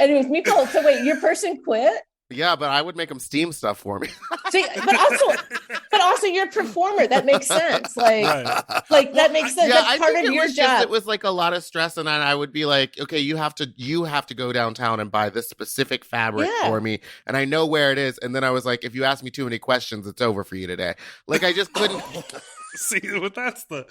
Anyways, Meatball. So wait, your person quit? Yeah, but I would make them steam stuff for me. See, but also you're a performer. That makes sense. Like, Right. like that makes sense. Yeah, That's part of your job. It was like a lot of stress, and then I would be like, okay, you have to go downtown and buy this specific fabric for me, and I know where it is. And then I was like, if you ask me too many questions, it's over for you today. Like I just couldn't. See, well, that's the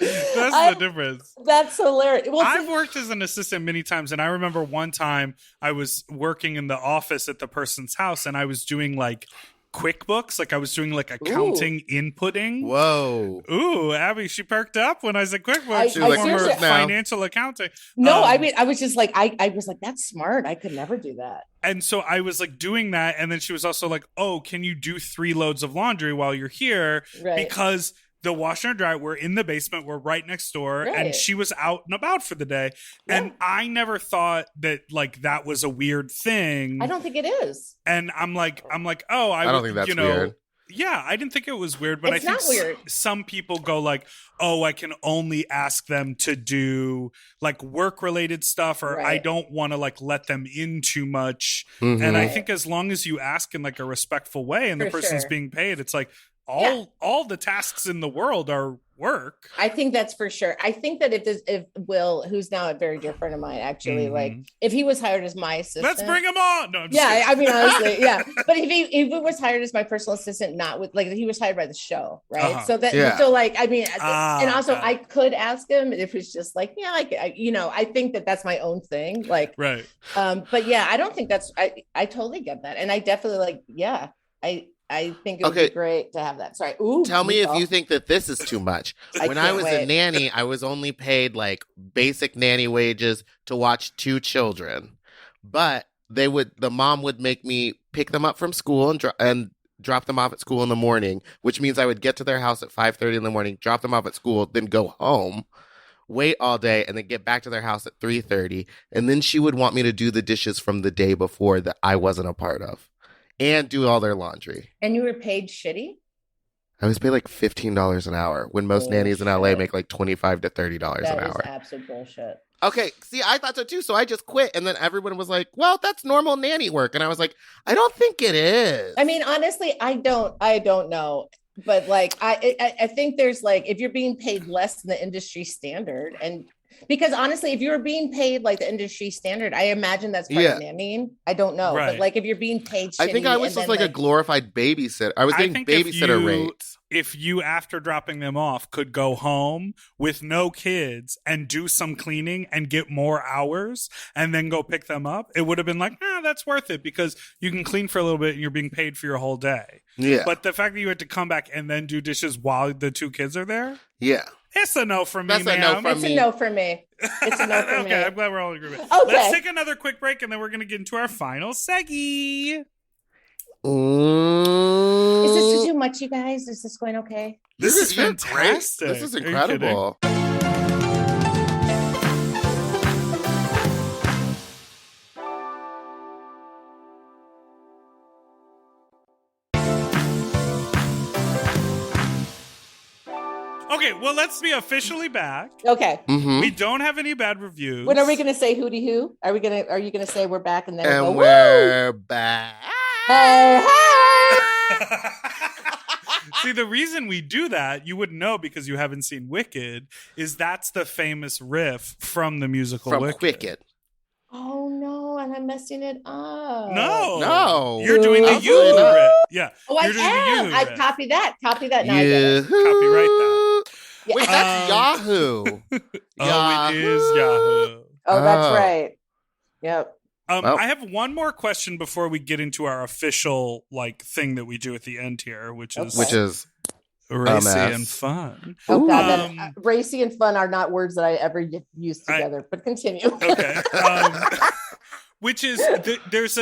difference. That's hilarious. Well, I've worked as an assistant many times, and I remember one time I was working in the office at the person's house, and I was doing like QuickBooks, like I was doing like accounting inputting. Whoa. Ooh, Abby, she perked up when I said QuickBooks. She's like, former "Use it now." financial accounting. no, I mean, I was just like, I was like, that's smart. I could never do that. And so I was like doing that, and then she was also like, "Oh, can you do 3 loads of laundry while you're here?" Right. Because the washer and dryer, we're in the basement, we're right next door, Right. and she was out and about for the day. Yeah. And I never thought that like that was a weird thing. I don't think it is. And I'm like, oh, I don't think that's weird. Yeah, I didn't think it was weird, but It's I think not weird. some people go like, oh, I can only ask them to do like work related stuff, or I Right. don't want to like let them in too much. Mhm. And I think as long as you ask in like a respectful way and the For person's sure. being paid, it's like, all the tasks in the world are work. I think that's for sure. I think that if Will, who's now a very dear friend of mine, actually, like if he was hired as my assistant, let's bring him on. No, I'm just yeah, kidding. I mean, honestly, yeah. But if he was hired as my personal assistant, not with like he was hired by the show, right? So that so like I mean, and also I could ask him if it's just like like I think that that's my own thing, like right. But yeah, I don't think that's I totally get that, and I definitely like I think it would be great to have that. Sorry. Ooh, tell me if you think that this is too much. When I was a nanny, I was only paid like basic nanny wages to watch 2 children. But the mom would make me pick them up from school and drop them off at school in the morning, which means I would get to their house at 5:30 in the morning, drop them off at school, then go home, wait all day, and then get back to their house at 3:30. And then she would want me to do the dishes from the day before that I wasn't a part of. And do all their laundry. And you were paid shitty? I was paid like $15 an hour when most nannies in LA make like $25 to $30 an hour. That is absolute bullshit. Okay, see, I thought so too, so I just quit. And then everyone was like, well, that's normal nanny work. And I was like, I don't think it is. I mean, honestly, I don't know. But like, I think there's like, if you're being paid less than the industry standard, and because honestly, if you were being paid like the industry standard, I imagine that's part of nannying. I don't know. Right. But like if you're being paid shitty, I think I was just like a glorified babysitter. I was getting babysitter rates. If you, after dropping them off, could go home with no kids and do some cleaning and get more hours and then go pick them up, it would have been like, that's worth it because you can clean for a little bit and you're being paid for your whole day. Yeah. But the fact that you had to come back and then do dishes while the 2 kids are there? Yeah. It's a no from me, That's ma'am. It's a no for me. It's a no for me. Okay, I'm glad we're all in agreement. Okay. Let's take another quick break and then we're going to get into our final seggy. Is this too much, you guys? Is this going okay? This is fantastic. This is incredible. Okay, well, let's be officially back. Okay. Mm-hmm. We don't have any bad reviews. When are we going to say hootie hoo? Are you going to say we're back and then and we're back? Hey, hey! See, the reason we do that, you wouldn't know because you haven't seen Wicked, is that's the famous riff from the musical Wicked. Oh no, and I'm messing it up. No. You're doing the you riff. Yeah. Oh, I am. I copy that. Now I get it. Copyright that. Yeah. Wait, that's Yahoo. It is Yahoo. Oh, that's right. Yep. I have one more question before we get into our official thing that we do at the end here, which is racy and fun. Oh God, racy and fun are not words that I ever use together. But continue. Okay. Which is there's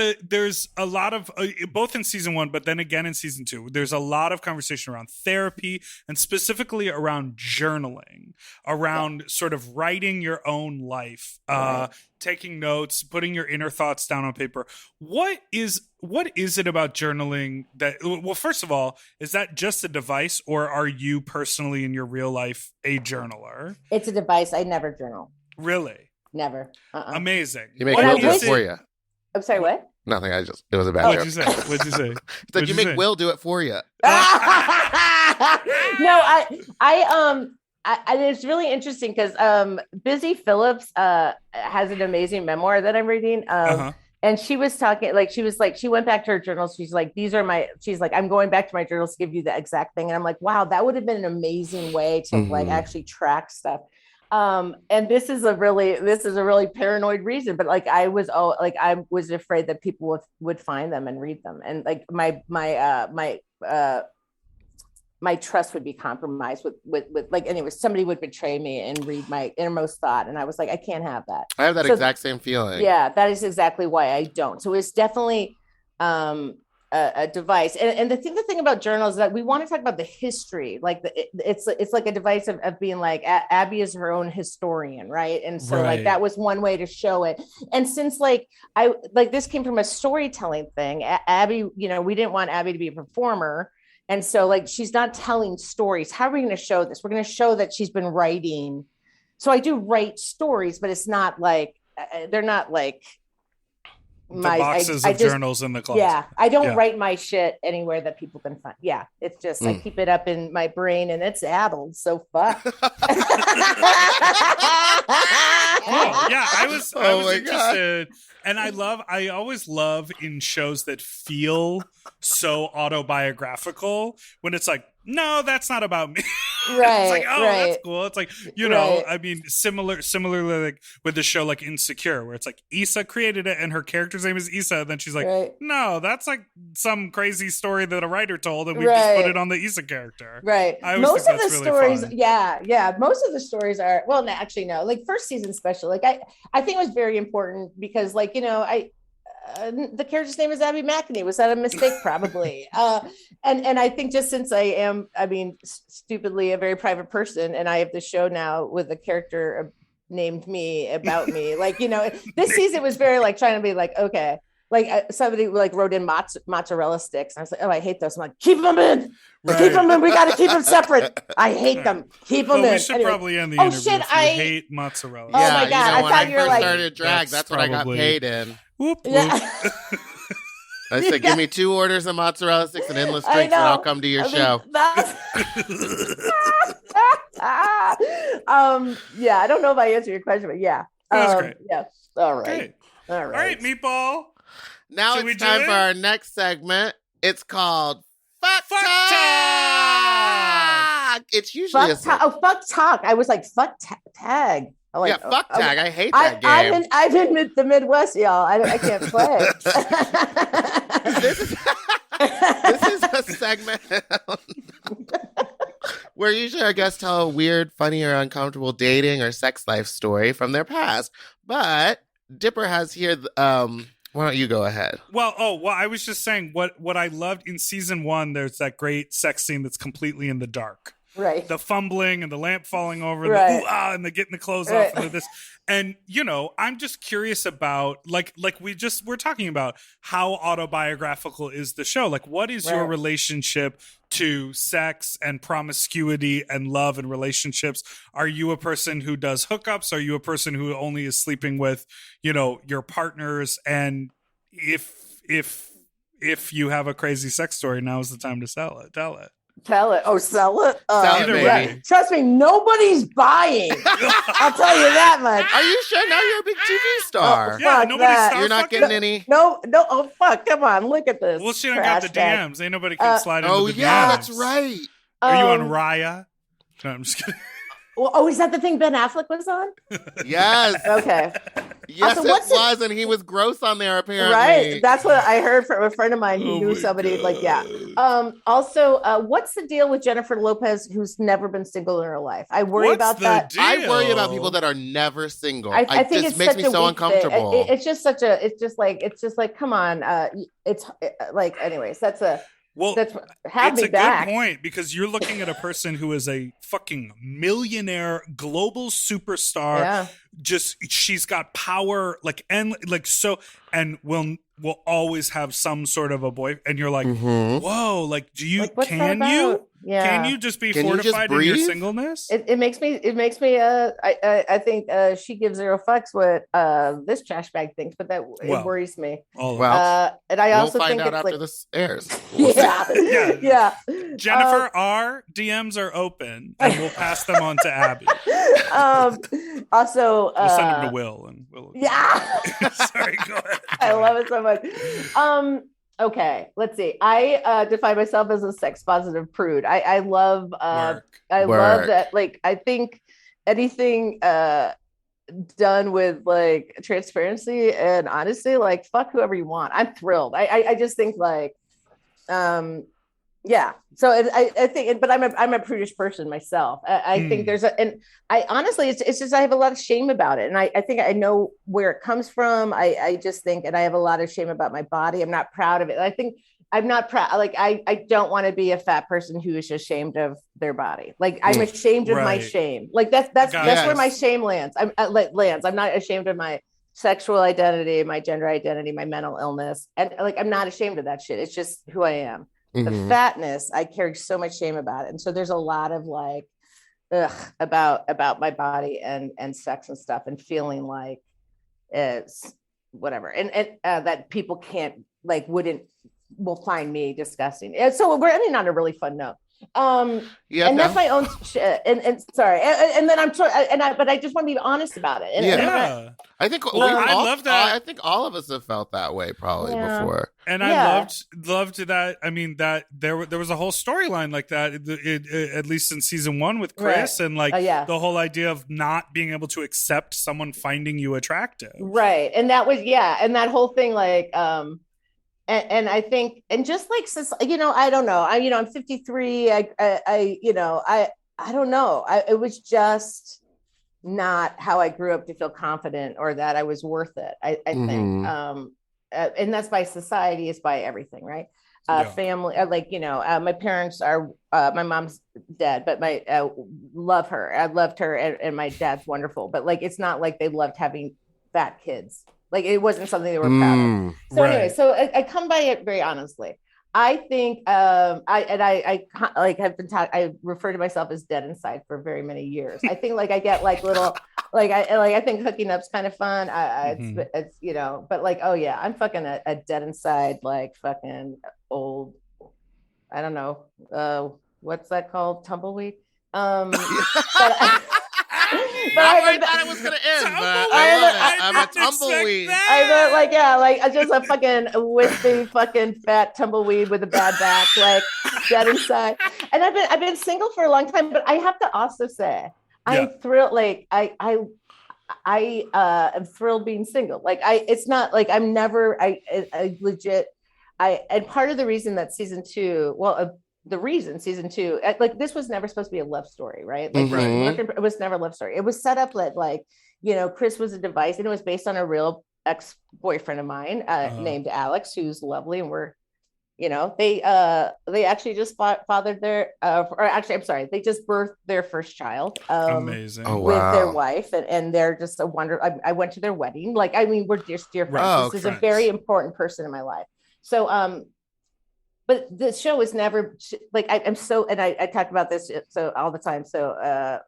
a lot of both in season 1, but then again in season 2, there's a lot of conversation around therapy and specifically around journaling, around sort of writing your own life, taking notes, putting your inner thoughts down on paper. What is it about journaling that? Well, first of all, is that just a device, or are you personally in your real life a journaler? It's a device. I never journal. Really? Never. Amazing. You make Will do it for you. I'm sorry, what? Nothing. It was a bad joke. What'd you say? That you make Will do it for you. No, I it's really interesting because Busy Phillips has an amazing memoir that I'm reading. And she was talking, she went back to her journals. She's like, I'm going back to my journals to give you the exact thing. And I'm like, wow, that would have been an amazing way to actually track stuff. And this is a really paranoid reason, but I was afraid that people would find them and read them. And my trust would be compromised with anyway, somebody would betray me and read my innermost thought. And I was like, I can't have that. I have that exact same feeling. Yeah, that is exactly why I don't. So it's definitely a device. And the thing about journals is that we want to talk about the history. It's like a device of being like Abby is her own historian, right? And so that was one way to show it. And since this came from a storytelling thing, Abby, we didn't want Abby to be a performer. And so she's not telling stories. How are we going to show this? We're going to show that she's been writing. So I do write stories, but it's not they're not boxes of journals in the closet. Yeah, I don't write my shit anywhere that people can find. Yeah, it's just I keep it up in my brain and it's addled. So fuck. Cool. Yeah, I was interested. And I always love in shows that feel so autobiographical when it's like, no, that's not about me. Right. It's like, oh, that's cool. It's like, I mean, similarly like with the show like Insecure, where it's like Issa created it and her character's name is Issa. And then she's like, no, that's like some crazy story that a writer told and we just put it on the Issa character. Right. Most of the stories, most of the stories are, well, no, actually, no, like first season special, like I think it was very important because like, the character's name is Abby McEnany. Was that a mistake? Probably. And I think just since stupidly a very private person, and I have the show now with a character named me about me, like, this season was very like trying to be like, okay, like somebody like wrote in mozzarella sticks. And I was like, oh, I hate those. I'm like, keep them in. Right. Keep them in. We got to keep them separate. I hate them. Keep them in. We should probably end the interview. Shit, I hate mozzarella. Oh my God. When I first started drag, that's what I got paid in. Whoop, whoop. Yeah. I said, give me 2 orders of mozzarella sticks and endless drinks, and I'll come to your show. Yeah, I don't know if I answered your question, but yeah. That's great. Yeah. All right. Great. All right, Meatball. Now Should we it's do time it? for our next segment. It's called Fuck Talk. It's usually fuck talk. I was like, fuck tag. Like, fuck tag. I hate that game. I'm in the Midwest, y'all. I can't play. This is a segment where usually our guests tell a weird, funny, or uncomfortable dating or sex life story from their past. But Dipper has here. Why don't you go ahead? Well, I was just saying what I loved in season 1. There's that great sex scene that's completely in the dark. Right. The fumbling and the lamp falling over, right. And the ooh-ah, and the getting the clothes off and this. And, I'm just curious about, like we're talking about how autobiographical is the show? Like, what is your relationship to sex and promiscuity and love and relationships? Are you a person who does hookups? Are you a person who only is sleeping with, your partners? And if you have a crazy sex story, now is the time to tell it. Tell it. Oh, sell it? Sell it, baby. Trust me, nobody's buying. I'll tell you that much. Are you sure? Now you're a big TV star. Yeah, nobody's You're not getting any. No. Oh, fuck. Come on. Look at this. Well, she done got the DMs. Ain't nobody can slide into the DMs. Oh, yeah, that's right. Are you on Raya? No, I'm just kidding. Well, is that the thing Ben Affleck was on? Yes. Okay. Yes, also, it was, and he was gross on there, apparently. Right. That's what I heard from a friend of mine who knew somebody like, yeah. Also, what's the deal with Jennifer Lopez, who's never been single in her life? I worry about that. Deal? I worry about people that are never single. I think it makes me so uncomfortable. It's just like, come on. Anyways, that's a. Well, it's a good point because you're looking at a person who is a fucking millionaire, global superstar. Yeah. Just she's got power, and will always have some sort of a boy. And you're like, whoa, do you can you? Yeah. Can you just be fortified in your singleness? It makes me. I think she gives 0 fucks what this trash bag thinks, but it worries me. And I also we'll find think out after this airs. Yeah. Jennifer, our DMs are open, and we'll pass them on to Abby. Also, we'll send them to Will, and Will. Yeah. Sorry, go ahead. I love it so much. Okay, let's see. I define myself as a sex positive prude. I love love that. I think anything done with transparency and honesty, fuck whoever you want. I'm thrilled. I just think yeah. So I think, but I'm a prudish person myself. I think and I honestly, it's just, I have a lot of shame about it. And I think I know where it comes from. I just think, and I have a lot of shame about my body. I'm not proud of it. I think I'm not proud. I don't want to be a fat person who is ashamed of their body. I'm ashamed of my shame. That's where my shame lands. I'm not ashamed of my sexual identity, my gender identity, my mental illness. And I'm not ashamed of that shit. It's just who I am. The fatness, I carry so much shame about it. And so there's a lot of about my body and sex and stuff and feeling like it's whatever, and that people can't will find me disgusting. And so we're ending on a really fun note. That's my own shit. And sorry, and then I'm sorry, but I just want to be honest about it. I think I love that. I think all of us have felt that way probably before. And I loved that. I mean, that there was a whole storyline like that, at least in season 1 with Chris, and the whole idea of not being able to accept someone finding you attractive. Right, and that was and that whole thing And I think, and just like, I don't know. I'm 53. I don't know. It was just not how I grew up to feel confident or that I was worth it. I think, and that's by society, it's by everything, right? Family, my parents are, my mom's dead, but love her. I loved her, and my dad's wonderful. But it's not like they loved having fat kids. It wasn't something they were proud of. So anyway, so I come by it very honestly. I think I refer to myself as dead inside for very many years. I think I get little I think hooking up's kind of fun. It's but I'm fucking a dead inside fucking old. I don't know what's that called, tumbleweed. I thought it was gonna end. I'm a tumbleweed. I'm just a fucking wispy, fucking fat tumbleweed with a bad back, dead inside. And I've been single for a long time, but I have to also say I'm thrilled. I am thrilled being single. It's not I'm never. I legit. And part of the reason that season 2, season 2, this was never supposed to be a love story, right? It was never a love story. It was set up Chris was a device, and it was based on a real ex-boyfriend of mine named Alex, who's lovely, and we're they actually just fathered their they just birthed their first child. Amazing. With their wife, and they're just a wonder. I went to their wedding. We're just dear friends. This is a very important person in my life. So but the show is never I'm so, and I talk about this so all the time. So,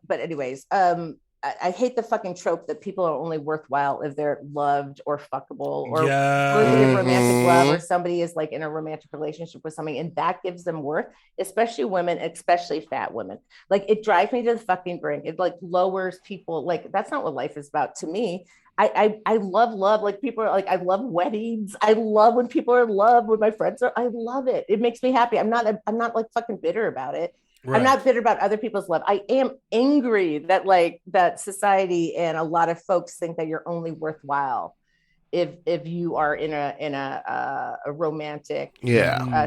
but anyways, I hate the fucking trope that people are only worthwhile if they're loved or fuckable or worthy of romantic love, or somebody is in a romantic relationship with somebody, and that gives them worth, especially women, especially fat women. It drives me to the fucking brink. It lowers people. That's not what life is about to me. I love people are I love weddings. I love when people are in love, when my friends are. I love it. It makes me happy. I'm not fucking bitter about it. Right. I'm not bitter about other people's love. I am angry that that society and a lot of folks think that you're only worthwhile if you are in a romantic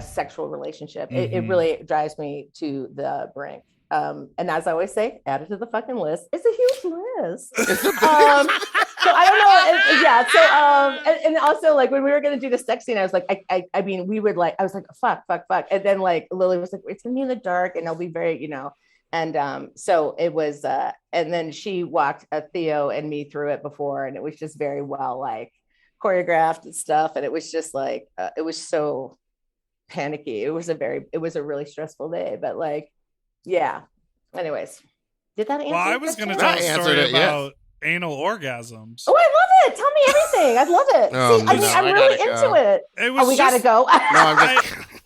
sexual relationship. It really drives me to the brink. And as I always say, add it to the fucking list. It's a huge list. So I don't know. And also when we were going to do the sex scene, I was I mean, we would I was fuck. And then Lily was it's going to be in the dark and it'll be very, and so it was, and then she walked Theo and me through it before, and it was just very well, choreographed and stuff. And it was just it was so panicky. It was a really stressful day, but yeah. Anyways, did that answer? Well, I was going to tell a story about anal orgasms. Oh, I love it. Tell me everything. I love it. I'm really into it. We gotta go.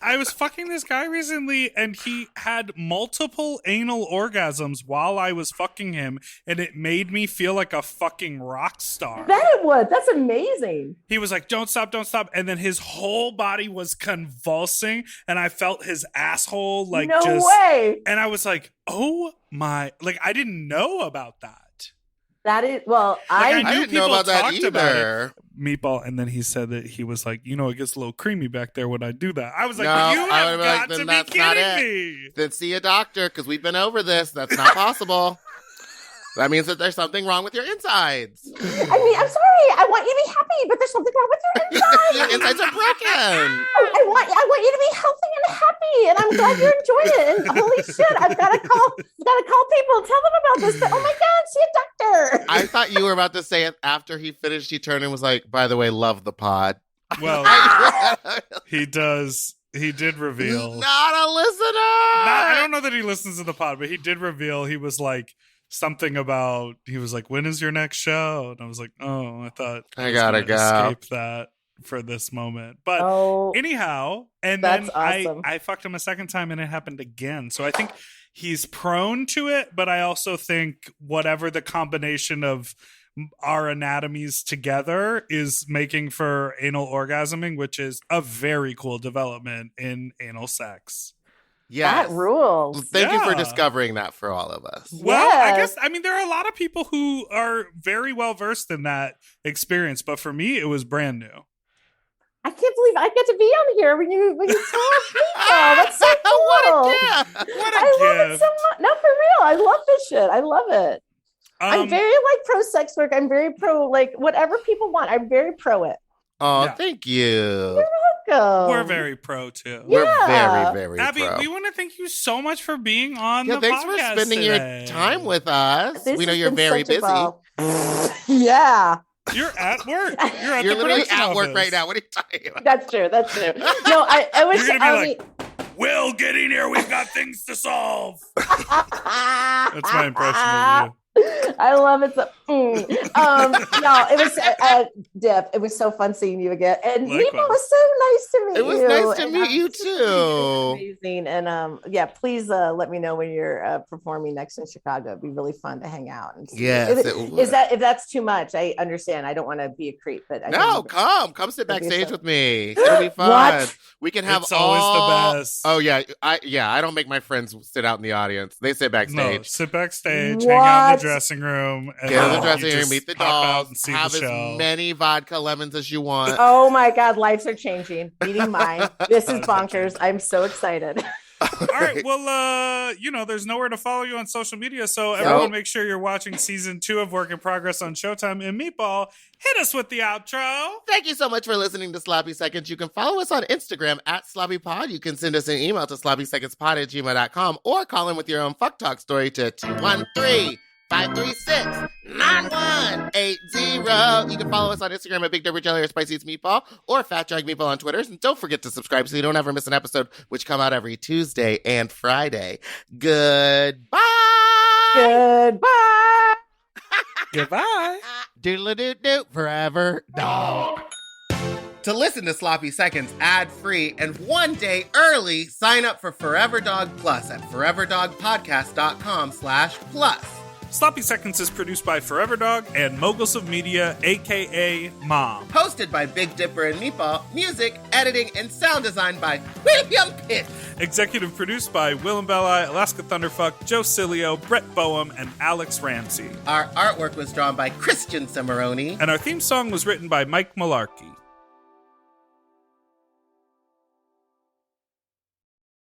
I was fucking this guy recently, and he had multiple anal orgasms while I was fucking him, and it made me feel like a fucking rock star. Bet it would. That's amazing. He was like, don't stop. And then his whole body was convulsing, and I felt his asshole no way. And I was like, oh my, I didn't know about that. That is, well, I didn't know about that either. Meatball, and then he said that he was like, it gets a little creamy back there when I do that. I was like, no, you have got to be kidding me. Then see a doctor, because we've been over this. That's not possible. That means that there's something wrong with your insides. I mean, I'm sorry. I want you to be happy, but there's something wrong with your insides. Your insides are broken. I want you to be healthy and happy, and I'm glad you're enjoying it. And holy shit, I've got to call people and tell them about this. But, oh my God, see a doctor. I thought you were about to say it after he finished. He turned and was like, "By the way, love the pod." Well, he does. He did reveal. Not a listener. I don't know that he listens to the pod, but he did reveal he was like, something about, he was like, when is your next show? And I was like, oh, I thought I gotta gonna go. escape that for this moment. But Oh, anyhow, and that's then awesome. I fucked him a second time and it happened again. So I think he's prone to it, but I also think whatever the combination of our anatomies together is making for anal orgasming, which is a very cool development in anal sex. Yes. That rules. Thank you for Yeah. discovering that for all of us. Well, I Yes. guess, I mean, there are a lot of people who are very well versed in that experience, but for me, it was brand new. I can't believe I get to be on here when you tell people. That's so cool. What a gift! What a I love it gift. so much. No, for real. I love this shit. I love it. I'm very like pro sex work. I'm very pro like whatever people want. I'm very pro it. Oh, Yeah. thank you. Go. We're very pro too. We're Yeah. very, very Abby, pro. we want to thank you so much for being on Yeah, the thanks for podcast spending today. your time with us. This We know has you're been very such a busy. ball. Yeah, You're at work. You're at You're the literally production at work office. right now. What are you talking about? that's true. That's true. No, I wish You're gonna be I Will, get in here. We've got things to solve. That's That's my impression of you. I love it. So, no, it was Dip. It was so fun seeing you again, and Likewise. Meatball was so nice to meet It was you. nice to And, meet you it's too. amazing, and yeah, please let me know when you're performing next in Chicago. It'd be really fun to hang out. And see. Yes, If it would. is that if that's too much? I understand. I don't want to be a creep, but I No, think- come sit It'll be backstage fun. with me. It'll be fun. What? We can have It's always all... the best. Oh yeah, I don't make my friends sit out in the audience. They sit No, backstage. sit backstage, hang out in What? the dressing room, and Get in the then dressing you room, just meet the pop out dolls, and see have the as show. many vodka lemons as you want. Oh my God, lives are changing. Meeting mine. This is Lives are bonkers. I'm so excited. All right. Well, there's nowhere to follow you on social media, so everyone make sure you're watching season 2 of Work in Progress on Showtime. And Meatball, hit us with the outro. Thank you so much for listening to Sloppy Seconds. You can follow us on Instagram at SloppyPod. You can send us an email to sloppysecondspod@gmail.com or call in with your own fuck talk story to 213-536-9180. You can follow us on Instagram at Big Dipper Jelly or Spicy It's Meatball or Fat Drag Meatball on Twitter. And don't forget to subscribe so you don't ever miss an episode, which come out every Tuesday and Friday. Goodbye. Goodbye. Goodbye. Doodle-doo-doo, forever dog. To listen to Sloppy Seconds ad-free and one day early, sign up for Forever Dog Plus at foreverdogpodcast.com/plus. Sloppy Seconds is produced by Forever Dog and Moguls of Media, a.k.a. Mom. Hosted by Big Dipper and Meatball, music, editing, and sound design by William Pitt. Executive produced by Willem Belli, Alaska Thunderfuck, Joe Cilio, Brett Boehm, and Alex Ramsey. Our artwork was drawn by Christian Cimarroni. And our theme song was written by Mike Malarkey.